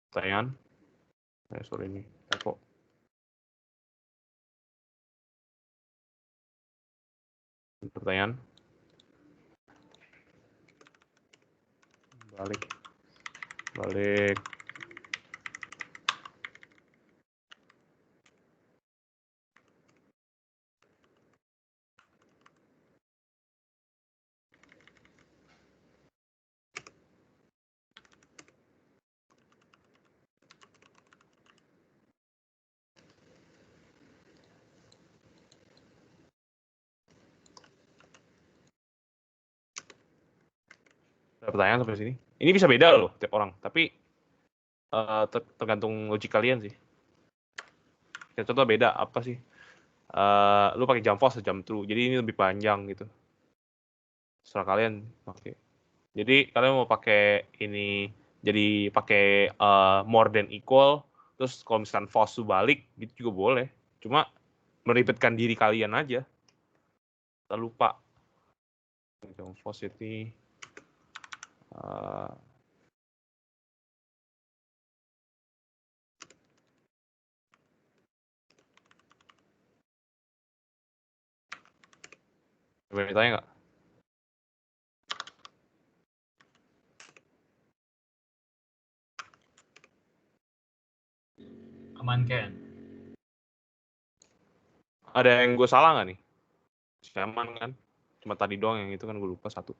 Pertanyaan? Sorry ini. Kok pertanyaan? Balik. Ada pertanyaan sampai sini? Ini bisa beda loh tiap orang, tapi tergantung logik kalian sih. Ya, contoh beda apa sih? Lu pakai jam false atau jam true, jadi ini lebih panjang gitu. Serah kalian pakai. Jadi kalian mau pakai ini, jadi pakai more than equal, terus kalau misalkan false tuh balik, gitu juga boleh. Cuma meribetkan diri kalian aja. Tak lupa. Jam false ini boleh tanya nggak? Aman kan? Ada yang gue salah nggak nih? Aman kan? Cuma tadi doang yang itu kan gue lupa satu.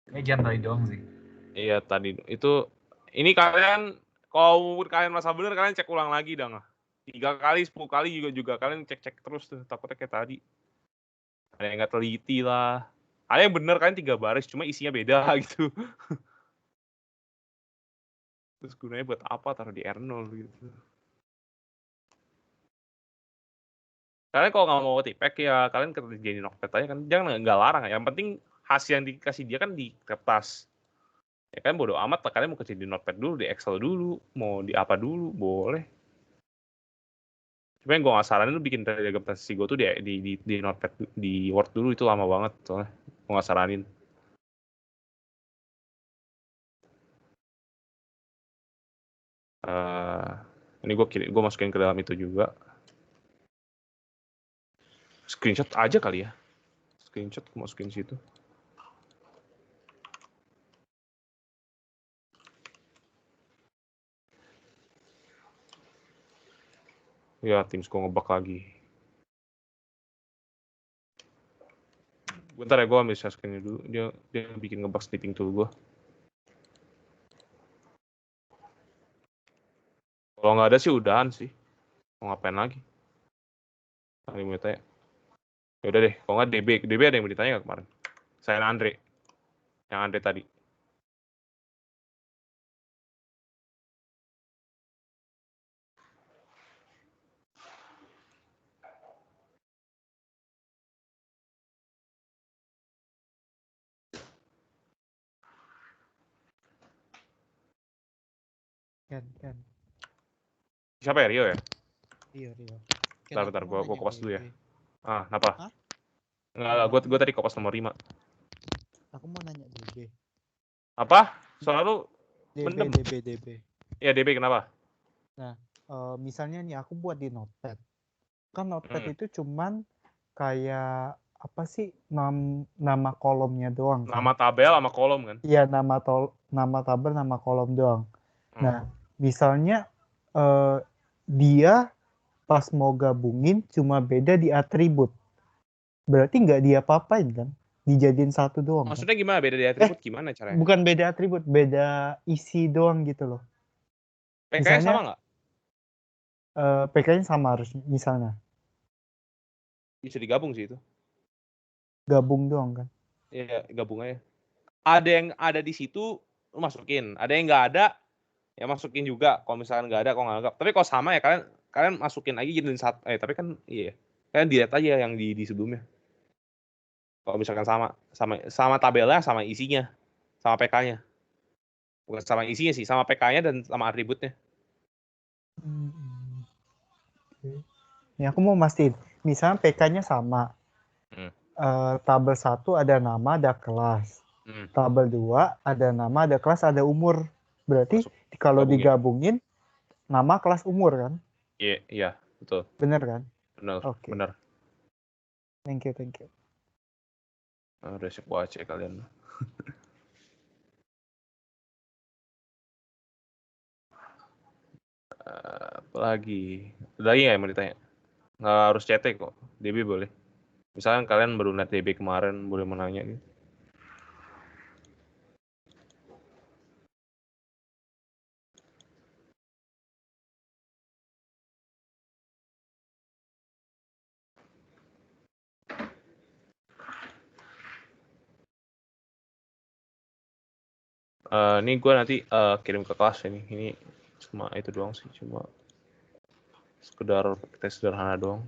Kayak jam tadi doang sih. Iya tadi itu ini kalian kalau kalian merasa benar kalian cek ulang lagi dah. 3 kali 10 kali juga kalian cek terus tuh takutnya kayak tadi. Ada yang nggak teliti lah. Ada yang benar kalian 3 baris cuma isinya beda gitu. Terus gunanya buat apa taruh di R0 gitu. Kalian kalau nggak mau tipek ya kalian kerjain notepad aja kan. Jangan nggak larang ya. Yang penting hasil yang dikasih dia kan di kertas. Ya kan bodo amat lah kalian mau kerjain di notepad dulu, di Excel dulu, mau di apa dulu, boleh. Cuma yang gue nggak saranin lu bikin diagram transaksi gue tuh di notepad di Word dulu itu lama banget soalnya. Gue nggak saranin. Ini gue masukin ke dalam itu juga. Screenshot aja kali ya. Screenshot gue masukin situ. Ya, Teams gue ngebug lagi. Bentar ya, gue ambil share screen dulu. Dia bikin ngebug snipping tool gue. Kalau nggak ada sih udahan sih. Mau ngapain lagi? Tadi mau tanya. Yaudah deh, kalau nggak DB ada yang mau ditanya nggak kemarin? Saya Andre. Yang Andre tadi. Kan. Siapa ya, Rio ya? Rio. Bentar, gue kopas dulu ya. Kenapa? Hah? Enggak, gue tadi kopas nomor 5. Aku mau nanya DB. Apa? Selalu mendem. DB. Ya, DB kenapa? Nah, misalnya nih aku buat di notepad. Kan notepad itu cuman kayak apa sih nama kolomnya doang kan? Nama tabel sama kolom kan? Iya, nama tabel, nama kolom doang. Nah, misalnya dia pas mau gabungin cuma beda di atribut. Berarti nggak dia apa-apain kan? Dijadiin satu doang. Maksudnya gimana beda di atribut? Gimana caranya? Bukan beda atribut, beda isi doang gitu loh. PK-nya sama nggak? PK-nya sama harusnya, misalnya. Bisa digabung sih itu. Gabung doang kan? Iya, gabung aja. Ada yang ada di situ, lu masukin. Ada yang nggak ada, ya masukin juga. Kalau misalkan nggak ada, kalau nggak anggap. Tapi kalau sama ya kalian masukin aja jadi satu. Tapi kan iya. Kalian dilihat aja yang di sebelumnya. Kalau misalkan sama tabelnya, sama isinya, sama PK-nya. Bukan sama isinya sih, sama PK-nya dan sama atributnya. Ini aku mau mastiin. Misalnya PK-nya sama. Tabel 1 ada nama, ada kelas. Tabel 2 ada nama, ada kelas, ada umur. Berarti kalau digabungin nama, kelas, umur kan? Iya, betul. Bener kan? Bener, Okay. bener. Thank you. Udah siap baca kalian. Apalagi? Ada lagi nggak yang mau ditanya? Nggak harus CT kok. DB boleh. Misalkan kalian baru lihat DB kemarin, boleh menanya gitu. Ini gue nanti kirim ke kelas ini. Ini cuma itu doang sih, cuma sekedar tes sederhana doang.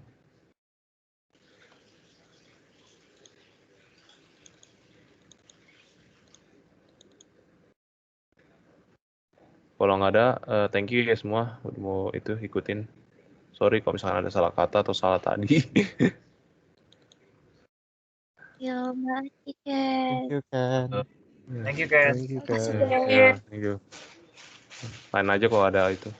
Kalau nggak ada, thank you ya semua udah mau itu ikutin. Sorry kalau misalkan ada salah kata atau salah tadi. Ya, makasih, Ken. Thank you, Ken. Makasih, Ya, Ken. thank you. Lain aja kalau ada itu.